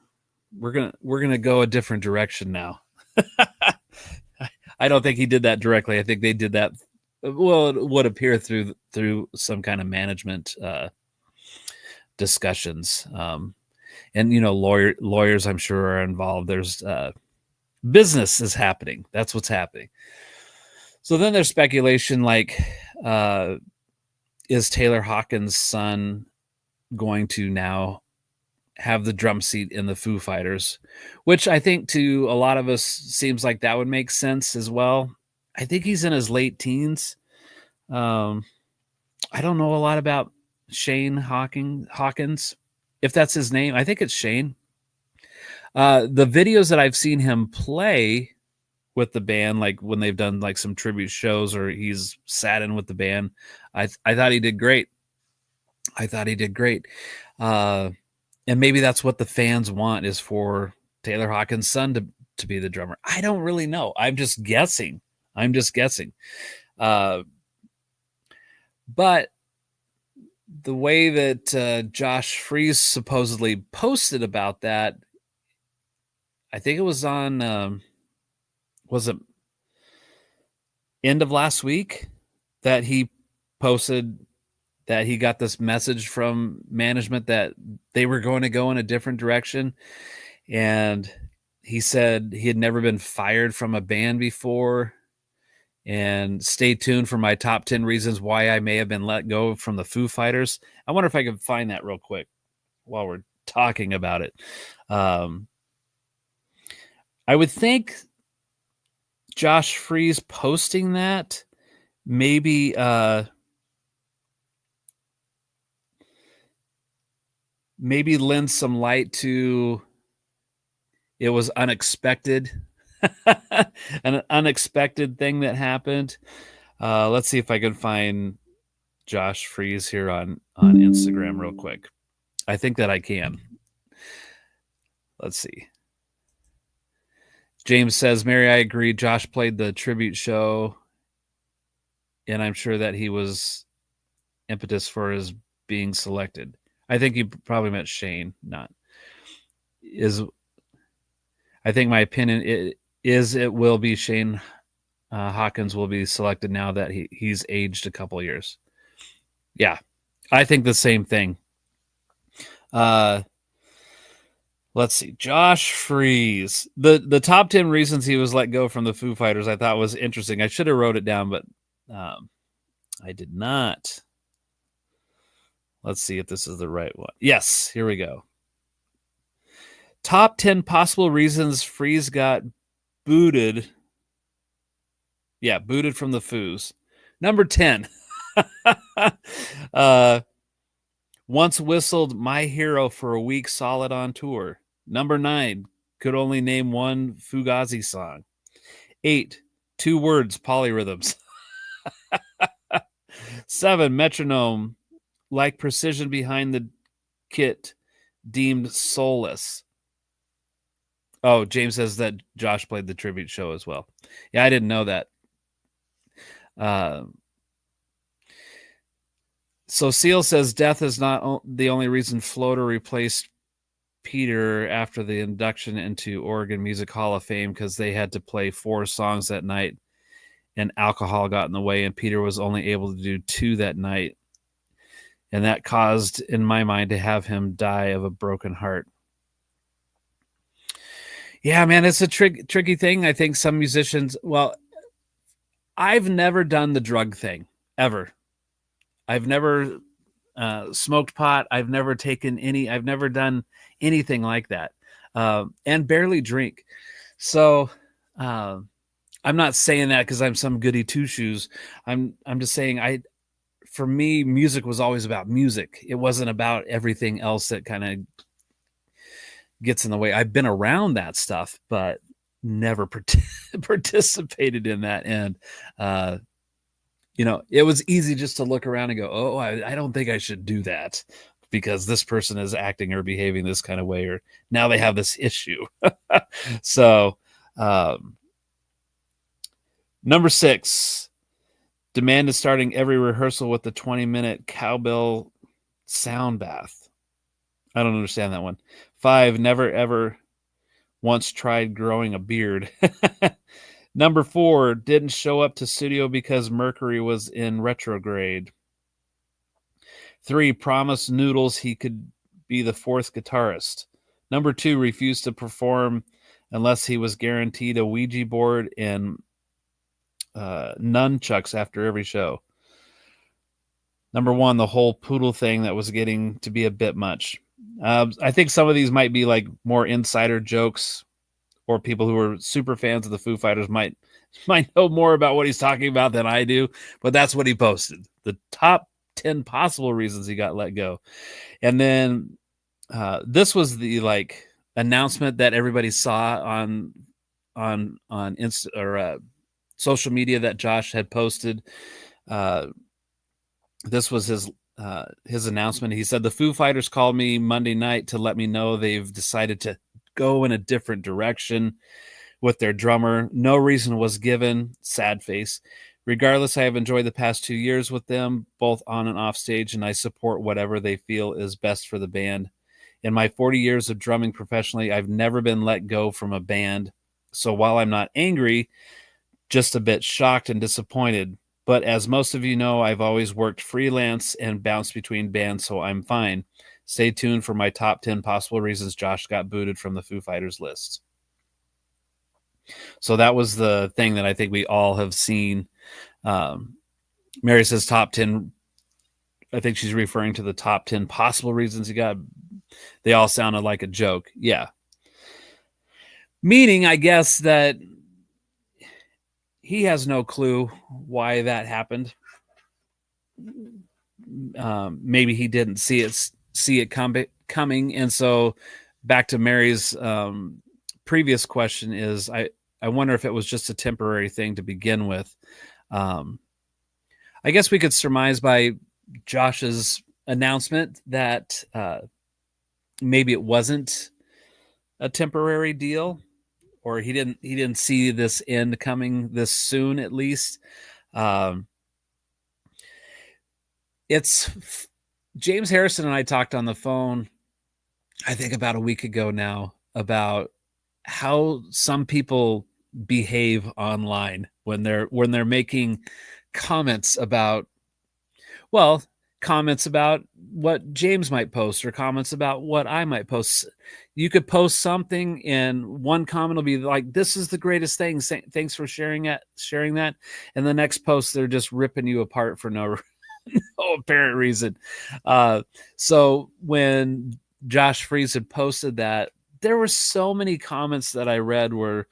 we're going to go a different direction now." I don't think he did that directly. I think they did that. Well, it would appear through some kind of management discussions. And, you know, lawyers, I'm sure, are involved. There's business is happening. That's what's happening. So then there's speculation like, is Taylor Hawkins' son going to now have the drum seat in the Foo Fighters, which I think to a lot of us seems like that would make sense as well. I think he's in his late teens. I don't know a lot about Shane Hawkins, if that's his name. I think it's Shane. The videos that I've seen him play with the band, like when they've done like some tribute shows or he's sat in with the band, I thought he did great. And maybe that's what the fans want, is for Taylor Hawkins' son to be the drummer. I don't really know. I'm just guessing. But the way that Josh Freese supposedly posted about that, I think it was on, was it end of last week that he posted that he got this message from management that they were going to go in a different direction. And he said he had never been fired from a band before. And stay tuned for my top 10 reasons why I may have been let go from the Foo Fighters. I wonder if I could find that real quick while we're talking about it. I would think Josh Freese posting that maybe lend some light to it was unexpected. An unexpected thing that happened. Let's see if I can find Josh Freese here on Instagram real quick. I think that I can. Let's see. James says, Mary, I agree. Josh played the tribute show, and I'm sure that he was impetus for his being selected. I think you probably meant Shane, not is. I think my opinion it will be Shane Hawkins will be selected now that he's aged a couple years. Yeah, I think the same thing. Let's see. Josh Freese. The top 10 reasons he was let go from the Foo Fighters I thought was interesting. I should have wrote it down, but I did not. Let's see if this is the right one. Yes, here we go. Top 10 possible reasons Freese got booted. Yeah, booted from the Foos. Number 10. Once whistled My Hero for a week solid on tour. Number 9. Could only name one Fugazi song. 8. 2 words, polyrhythms. 7. Metronome. Like precision behind the kit. Deemed soulless. Oh, James says that Josh played the tribute show as well. Yeah, I didn't know that. So Seal says death is not the only reason Floater replaced Peter after the induction into Oregon Music Hall of Fame, because they had to play 4 songs that night and alcohol got in the way, and Peter was only able to do 2 that night. And that caused, in my mind, to have him die of a broken heart. Yeah, man, it's a tricky thing. I think some musicians, well, I've never done the drug thing, ever. I've never smoked pot. I've never done anything like that, and barely drink. So I'm not saying that because I'm some goody two shoes. I'm just saying for me, music was always about music. It wasn't about everything else that kind of gets in the way. I've been around that stuff, but never participated in that. And, it was easy just to look around and go, oh, I don't think I should do that because this person is acting or behaving this kind of way, or now they have this issue. So, number 6, demand is starting every rehearsal with the 20-minute cowbell sound bath. I don't understand that one. 5, never ever once tried growing a beard. Number 4, didn't show up to studio because Mercury was in retrograde. 3, promised Noodles he could be the 4th guitarist. Number 2, refused to perform unless he was guaranteed a Ouija board and nunchucks after every show. Number 1, the whole poodle thing that was getting to be a bit much. I think some of these might be like more insider jokes, or people who are super fans of the Foo Fighters might know more about what he's talking about than I do, but that's what he posted. The top 10 possible reasons he got let go. And then this was the announcement that everybody saw on Insta or social media that Josh had posted. This was his announcement. He said, the Foo Fighters called me Monday night to let me know they've decided to go in a different direction with their drummer. No reason was given. Sad face. Regardless, I have enjoyed the past 2 years with them, both on and off stage, and I support whatever they feel is best for the band. In my 40 years of drumming professionally, I've never been let go from a band. So while I'm not angry, just a bit shocked and disappointed. But as most of you know, I've always worked freelance and bounced between bands, so I'm fine. Stay tuned for my top 10 possible reasons Josh got booted from the Foo Fighters list. So that was the thing that I think we all have seen. Mary says top 10. I think she's referring to the top 10 possible reasons he got. They all sounded like a joke. Yeah. Meaning, I guess, that he has no clue why that happened. Maybe he didn't see it coming. And so back to Mary's previous question is, I wonder if it was just a temporary thing to begin with. I guess we could surmise by Josh's announcement that maybe it wasn't a temporary deal, or he didn't see this end coming this soon, at least. It's James Harrison and I talked on the phone, I think about a week ago now, about how some people behave online when they're making comments about what James might post, or comments about what I might post. You could post something and one comment will be like, this is the greatest thing, thanks for sharing that, and the next post they're just ripping you apart for no apparent reason. So when Josh Freese had posted that, there were so many comments that I read where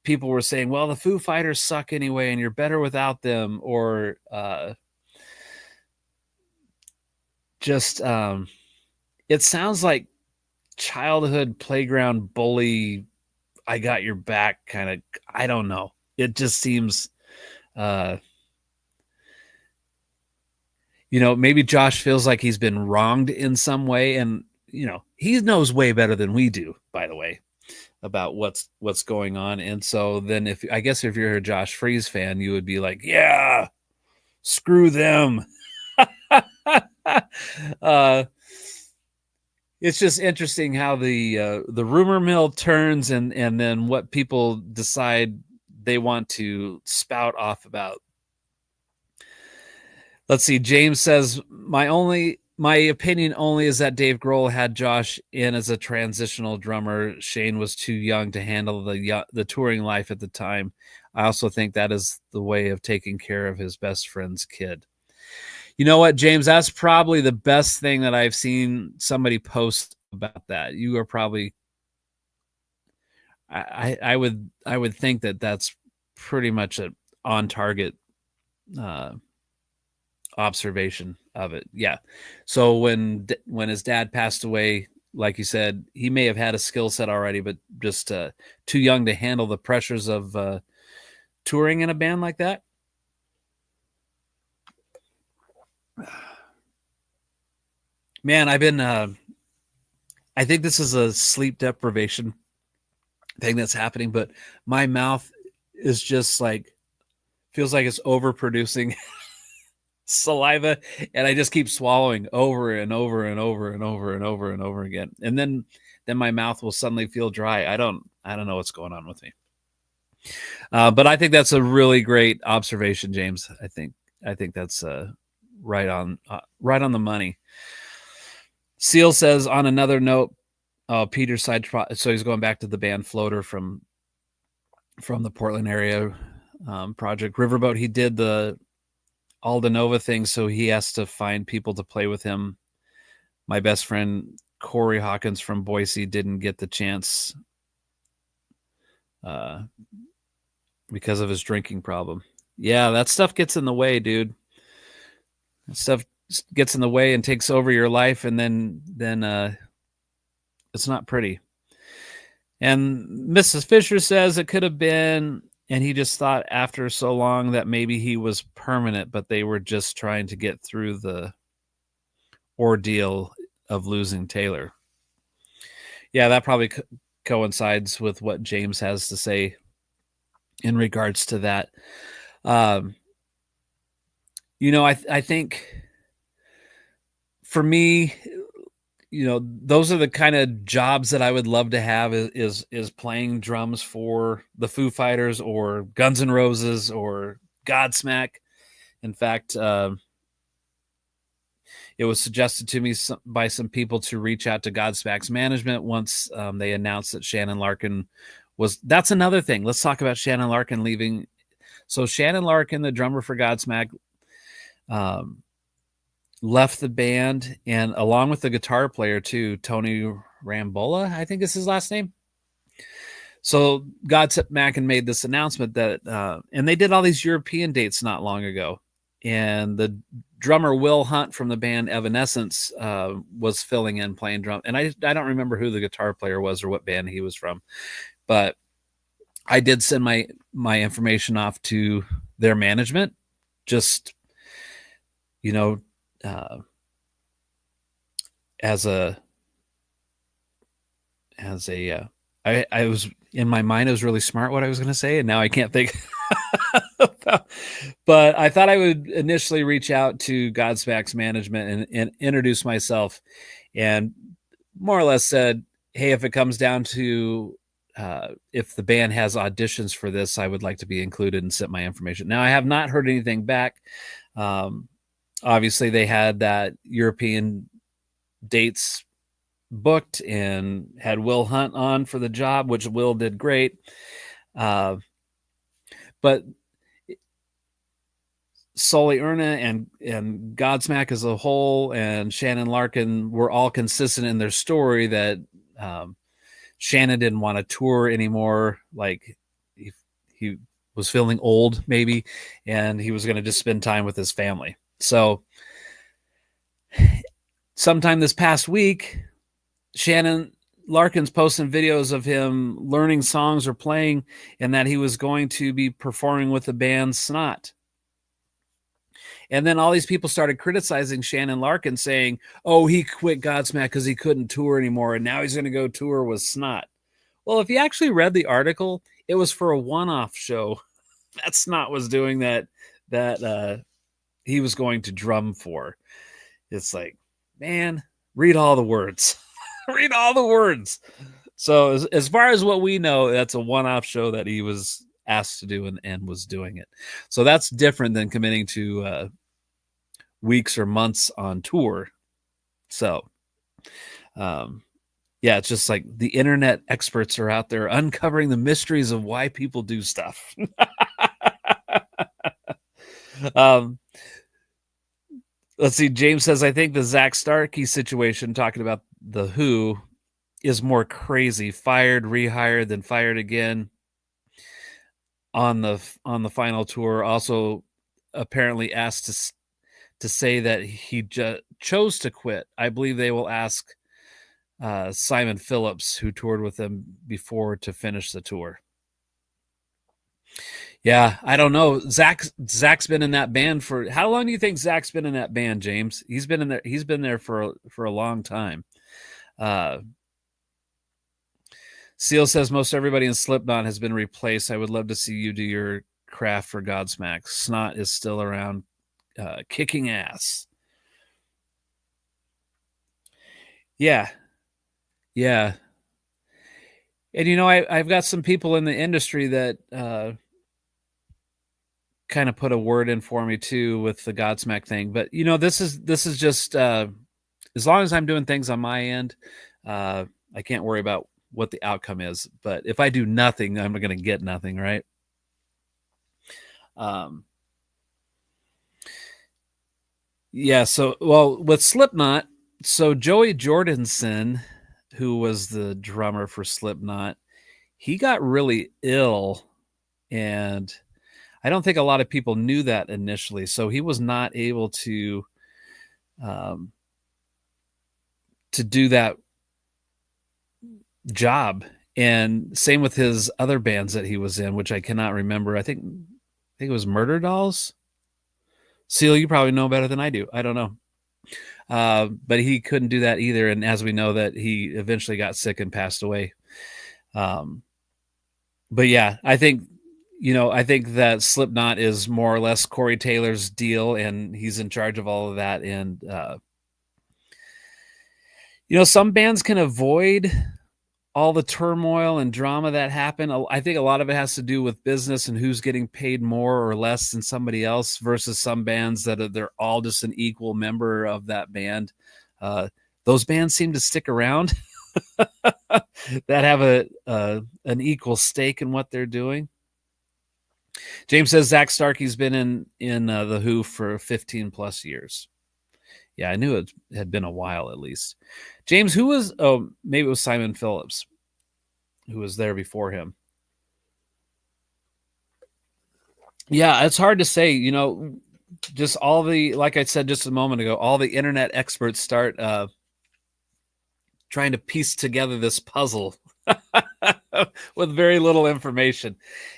people were saying, well, the Foo Fighters suck anyway and you're better without them, or it sounds like childhood playground bully, I got your back kind of. I don't know. It just seems, maybe Josh feels like he's been wronged in some way, and he knows way better than we do, by the way, about what's going on. And so then if you're a Josh Freese fan, you would be like, yeah, screw them. It's just interesting how the rumor mill turns, and then what people decide they want to spout off about. Let's see. James says, my opinion only is that Dave Grohl had Josh in as a transitional drummer. Shane was too young to handle the touring life at the time. I also think that is the way of taking care of his best friend's kid. You know what, James? That's probably the best thing that I've seen somebody post about that. You are probably, I would think that that's pretty much an on target observation of it. Yeah. So when his dad passed away, like you said, he may have had a skill set already, but just too young to handle the pressures of touring in a band like that. Man, I've been I think this is a sleep deprivation thing that's happening, but my mouth is just like, feels like it's overproducing saliva, and I just keep swallowing over and over and over and over and over and over again. And then my mouth will suddenly feel dry. I don't know what's going on with me. But I think that's a really great observation, James. I think that's right on the money. Seal says, on another note, Peter's side, so he's going back to the band Floater from the Portland area project Riverboat. He did the Aldenova thing, so he has to find people to play with him. My best friend Corey Hawkins from Boise didn't get the chance because of his drinking problem. Yeah, that stuff gets in the way, dude. That stuff gets in the way and takes over your life, and then it's not pretty. And Mrs. Fisher says it could have been, and he just thought after so long that maybe he was permanent, but they were just trying to get through the ordeal of losing Taylor. Yeah, that probably coincides with what James has to say in regards to that. I think for me, those are the kind of jobs that I would love to have is playing drums for the Foo Fighters or Guns N' Roses or Godsmack. In fact, it was suggested to me by some people to reach out to Godsmack's management once they announced that Shannon Larkin was. That's another thing. Let's talk about Shannon Larkin leaving. So Shannon Larkin, the drummer for Godsmack, left the band, and along with the guitar player too, Tony Rambola, I think is his last name. So Godsmack made this announcement that, and they did all these European dates not long ago, and the drummer Will Hunt from the band Evanescence was filling in playing drum. And I don't remember who the guitar player was or what band he was from, but I did send my information off to their management, just, I was in my mind, it was really smart what I was going to say, and now I can't think. But I thought I would initially reach out to Godsmack's management and introduce myself, and more or less said, hey, if it comes down to if the band has auditions for this, I would like to be included and sent my information. Now, I have not heard anything back. Obviously, they had that European dates booked and had Will Hunt on for the job, which Will did great. But Sully Erna and Godsmack as a whole and Shannon Larkin were all consistent in their story that Shannon didn't want to tour anymore. Like he was feeling old maybe, and he was going to just spend time with his family. So sometime this past week, Shannon Larkin's posting videos of him learning songs or playing, and that he was going to be performing with the band Snot. And then all these people started criticizing Shannon Larkin, saying, oh, he quit Godsmack because he couldn't tour anymore, and now he's going to go tour with Snot. Well, if you actually read the article, it was for a one-off show that Snot was doing that he was going to drum for. It's like, man, read all the words. Read all the words. So as far as what we know, that's a one-off show that he was asked to do and was doing it. So that's different than committing to weeks or months on tour. So, yeah, it's just like the internet experts are out there uncovering the mysteries of why people do stuff. Let's see. James says, I think the Zach Starkey situation, talking about the Who, is more crazy. Fired, rehired, then fired again on the final tour. Also, apparently asked to say that he chose to quit. I believe they will ask Simon Phillips, who toured with them before, to finish the tour. Yeah, I don't know. Zach's been in that band for how long do you think Zach's been in that band, James? He's been in there. He's been there for a long time. Seal says most everybody in Slipknot has been replaced. I would love to see you do your craft for Godsmack. Snot is still around, kicking ass. Yeah. And I've got some people in the industry that kind of put a word in for me too with the Godsmack thing. But this is just as long as I'm doing things on my end, I can't worry about what the outcome is. But if I do nothing, I'm going to get nothing, right? Yeah. So, well, with Slipknot, so Joey Jordison, who was the drummer for Slipknot, he got really ill, and I don't think a lot of people knew that initially. So he was not able to do that job. And same with his other bands that he was in, which I cannot remember. I think it was Murder Dolls. Seal, you probably know better than I do. I don't know. But he couldn't do that either. And as we know, that he eventually got sick and passed away. But yeah, I think that Slipknot is more or less Corey Taylor's deal, and he's in charge of all of that. And, some bands can avoid all the turmoil and drama that happen. I think a lot of it has to do with business and who's getting paid more or less than somebody else versus some bands that they're all just an equal member of that band. Those bands seem to stick around that have an equal stake in what they're doing. James says Zach Starkey's been in the Who for 15 plus years. Yeah, I knew it had been a while at least. James, who was, maybe it was Simon Phillips who was there before him. Yeah, it's hard to say, just all the, like I said just a moment ago, all the internet experts start trying to piece together this puzzle with very little information.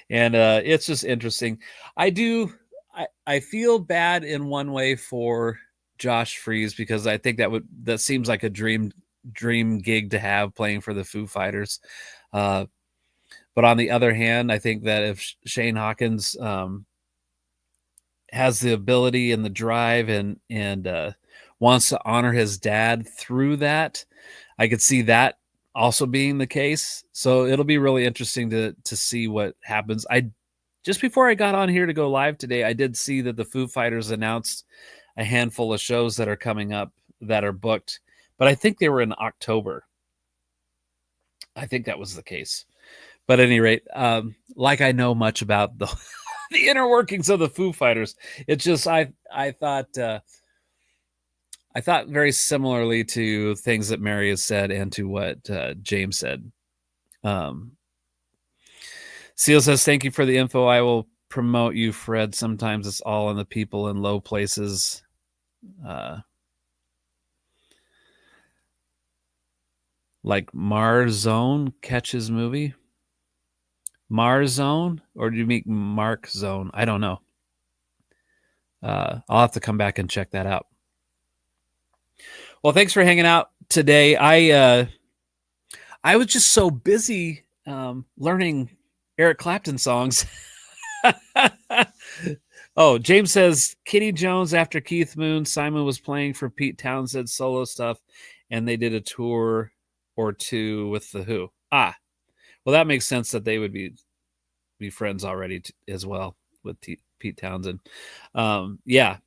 And it's just interesting. I feel bad in one way for Josh Freese, because I think that seems like a dream gig to have, playing for the Foo Fighters. But on the other hand, I think that if Shane Hawkins has the ability and the drive and wants to honor his dad through that, I could see that also being the case. So it'll be really interesting to see what happens. Just before I got on here to go live today, I did see that the Foo Fighters announced a handful of shows that are coming up that are booked, but I think they were in October. I think that was the case. But at any rate, like I know much about the inner workings of the Foo Fighters, it's just I thought very similarly to things that Mary has said and to what James said. Seal says, thank you for the info. I will promote you, Fred. Sometimes it's all on the people in low places. Like Mars Zone, Catch's movie. Mars Zone, or do you mean Mark Zone? I don't know. I'll have to come back and check that out. Well, thanks for hanging out today. I was just so busy learning Eric Clapton songs. Oh, James says Kenny Jones after Keith Moon. Simon was playing for Pete Townshend's solo stuff, and they did a tour or two with the Who. Well, that makes sense that they would be friends already as well with Pete Townsend. Yeah.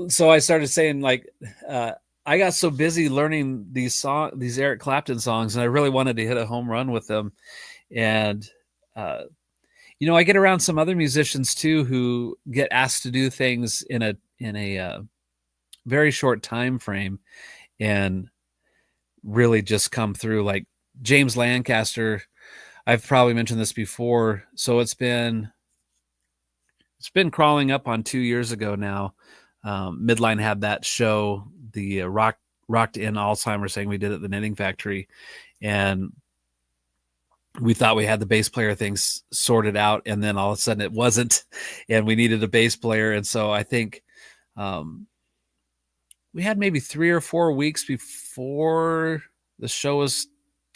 So I started saying, like, I got so busy learning these Eric Clapton songs, and I really wanted to hit a home run with them. And I get around some other musicians too who get asked to do things in a very short time frame and really just come through. Like James Lancaster, I've probably mentioned this before. So it's been crawling up on 2 years ago now. Midline had that show, the Rocked in Alzheimer's thing we did at the Knitting Factory, and we thought we had the bass player things sorted out, and then all of a sudden it wasn't, and we needed a bass player. And so I think we had maybe 3 or 4 weeks before the show was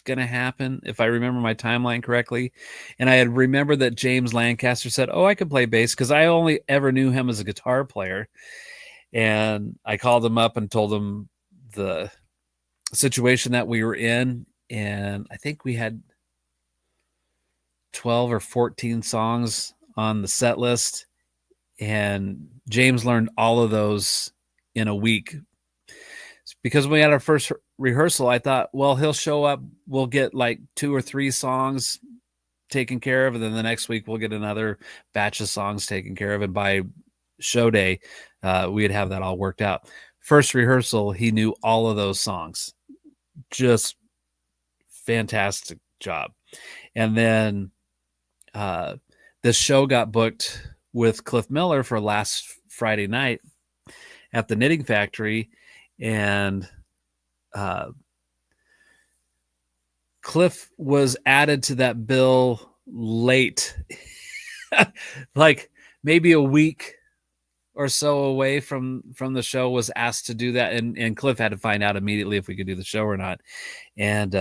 going to happen, if I remember my timeline correctly. And I had remembered that James Lancaster said, "Oh, I could play bass," because I only ever knew him as a guitar player. And I called him up and told him the situation that we were in. And I think we had 12 or 14 songs on the set list. And James learned all of those in a week. Because when we had our first rehearsal, I thought, well, he'll show up, we'll get like 2 or 3 songs taken care of, and then the next week we'll get another batch of songs taken care of, and by show day we'd have that all worked out. First rehearsal, he knew all of those songs. Just fantastic job. And then this show got booked with Cliff Miller for last Friday night at the Knitting Factory, and Cliff was added to that bill late, like maybe a week or so away from the show, was asked to do that. And Cliff had to find out immediately if we could do the show or not. And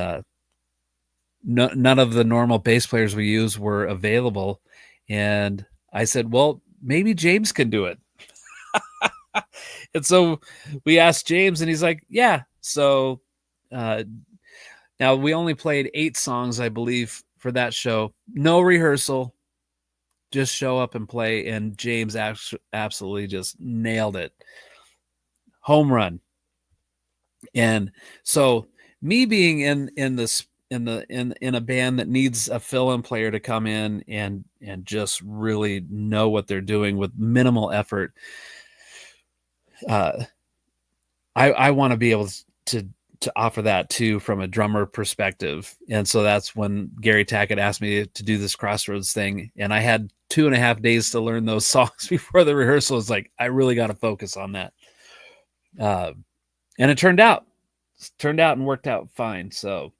none of the normal bass players we use were available. And I said, well, maybe James can do it. And so we asked James, and he's like, yeah. So now we only played 8 songs, I believe, for that show. No rehearsal, just show up and play. And James absolutely just nailed it. Home run. And so me being in a band that needs a fill-in player to come in and just really know what they're doing with minimal effort, I want to be able to offer that too from a drummer perspective. And so that's when Gary Tackett asked me to do this Crossroads thing, and I had 2.5 days to learn those songs before the rehearsal. It's like, I really got to focus on that. And it turned out and worked out fine. So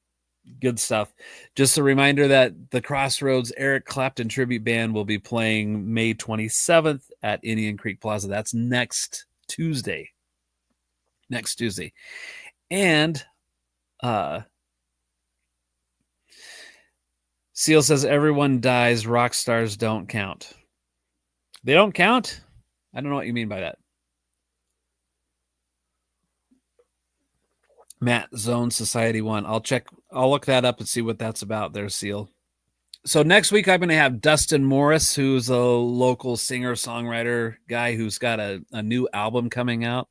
good stuff. Just a reminder that the Crossroads Eric Clapton Tribute Band will be playing May 27th at Indian Creek Plaza. That's next Tuesday. And Seal says, everyone dies, rock stars don't count. They don't count? I don't know what you mean by that. Matt, Zone Society 1. I'll look that up and see what that's about there, Seal. So next week I'm going to have Dustin Morris, who's a local singer-songwriter guy who's got a new album coming out,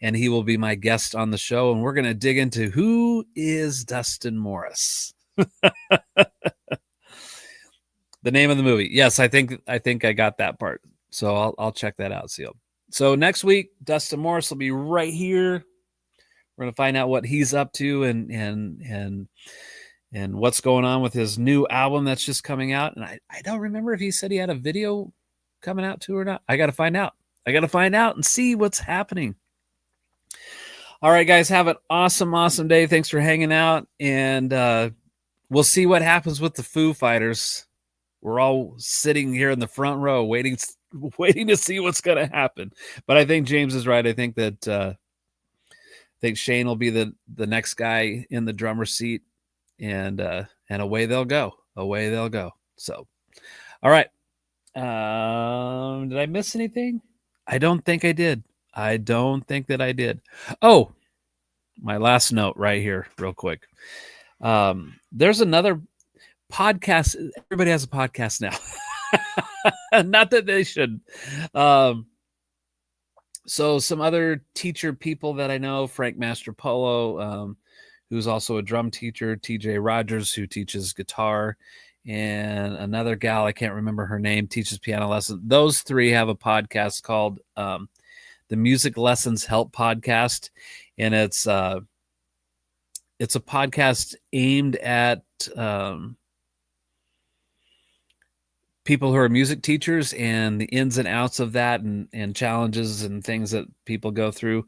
and he will be my guest on the show, and we're going to dig into who is Dustin Morris. The name of the movie. Yes, I think I got that part. So I'll check that out, Seal. So next week, Dustin Morris will be right here. We're going to find out what he's up to and what's going on with his new album that's just coming out. And I don't remember if he said he had a video coming out too or not. I got to find out. And see what's happening. All right, guys, have an awesome day. Thanks for hanging out. And we'll see what happens with the Foo Fighters. We're all sitting here in the front row waiting to see what's going to happen. But I think James is right. I think that I think Shane will be the next guy in the drummer seat. And away they'll go. So, all right. Did I miss anything? I don't think I did. Oh, my last note right here, real quick. There's another podcast. Everybody has a podcast now. Not that they should. So some other teacher people that I know, Frank Mastropolo, who's also a drum teacher, TJ Rogers, who teaches guitar, and another gal, I can't remember her name, teaches piano lessons. Those 3 have a podcast called the Music Lessons Help Podcast. And it's a podcast aimed at people who are music teachers and the ins and outs of that, and challenges and things that people go through.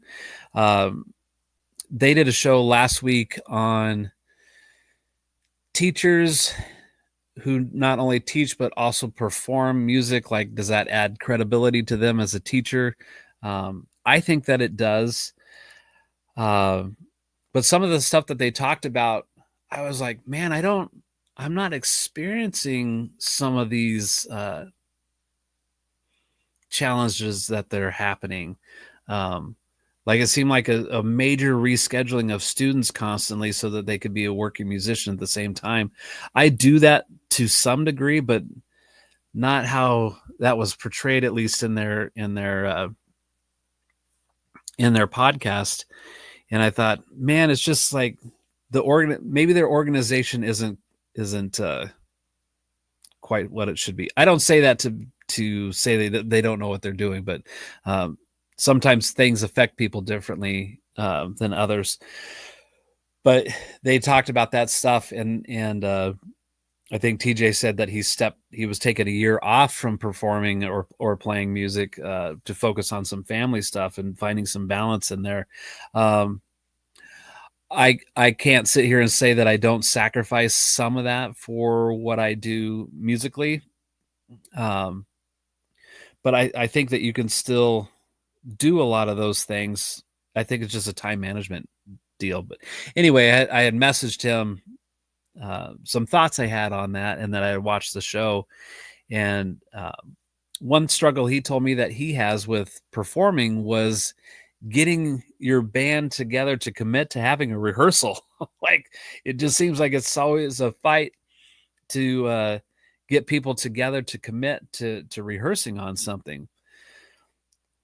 They did a show last week on teachers who not only teach but also perform music. Like, does that add credibility to them as a teacher? I think that it does. But some of the stuff that they talked about, I was like, man, I'm not experiencing some of these challenges that they're happening. Like, it seemed like a major rescheduling of students constantly so that they could be a working musician at the same time. I do that to some degree, but not how that was portrayed, at least in their podcast. And I thought, man, it's just like maybe their organization isn't quite what it should be. I don't say that to say they don't know what they're doing, but sometimes things affect people differently than others. But they talked about that stuff, and I think TJ said that he was taking a year off from performing or playing music to focus on some family stuff and finding some balance in there. I can't sit here and say that I don't sacrifice some of that for what I do musically. But I think that you can still do a lot of those things. I think it's just a time management deal. But anyway, I had messaged him some thoughts I had on that, and that I had watched the show. And one struggle he told me that he has with performing was getting your band together to commit to having a rehearsal. Like, it just seems like it's always a fight to get people together to commit to rehearsing on something.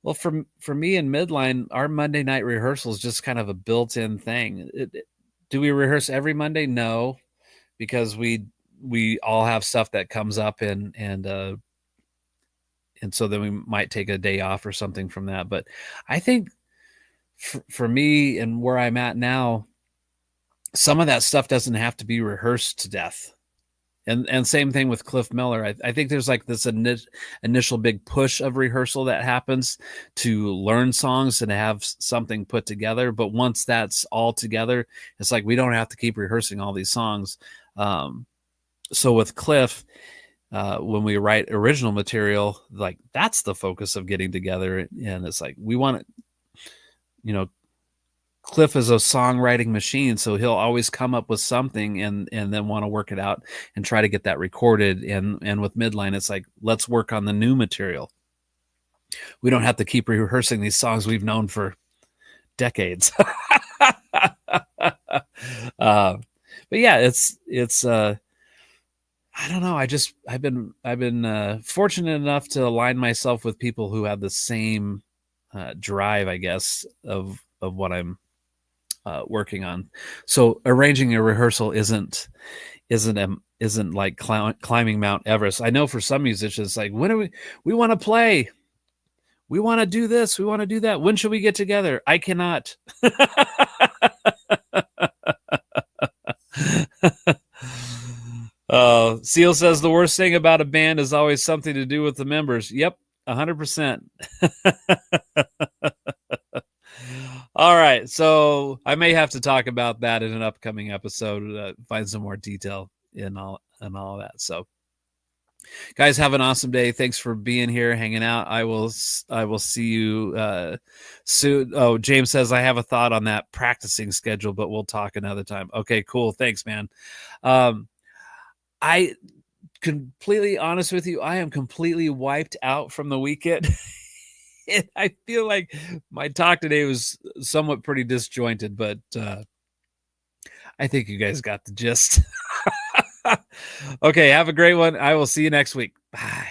Well, for me in Midline, our Monday night rehearsal is just kind of a built-in thing. Do we rehearse every Monday? No, because we all have stuff that comes up, and so then we might take a day off or something from that. But I think for me and where I'm at now, some of that stuff doesn't have to be rehearsed to death. And same thing with Cliff Miller. I think there's like this initial big push of rehearsal that happens to learn songs and have something put together. But once that's all together, it's like we don't have to keep rehearsing all these songs. So with Cliff, when we write original material, like, that's the focus of getting together. And it's like, we want to, Cliff is a songwriting machine, so he'll always come up with something and then want to work it out and try to get that recorded. And with Midline, it's like, let's work on the new material. We don't have to keep rehearsing these songs we've known for decades. But yeah, it's I don't know. I've been fortunate enough to align myself with people who have the same drive, I guess, of what I'm working on. So arranging a rehearsal isn't like climbing Mount Everest. I know for some musicians, like, when we want to play, we want to do this, we want to do that. When should we get together? I cannot. Seal says the worst thing about a band is always something to do with the members. Yep, 100%. All right, so I may have to talk about that in an upcoming episode, find some more detail in all of that. So, guys, have an awesome day. Thanks for being here, hanging out. I will see you soon. Oh, James says, I have a thought on that practicing schedule, but we'll talk another time. Okay, cool. Thanks, man. I completely honest with you, I am completely wiped out from the weekend. And I feel like my talk today was somewhat pretty disjointed, but I think you guys got the gist. Okay, have a great one. I will see you next week. Bye.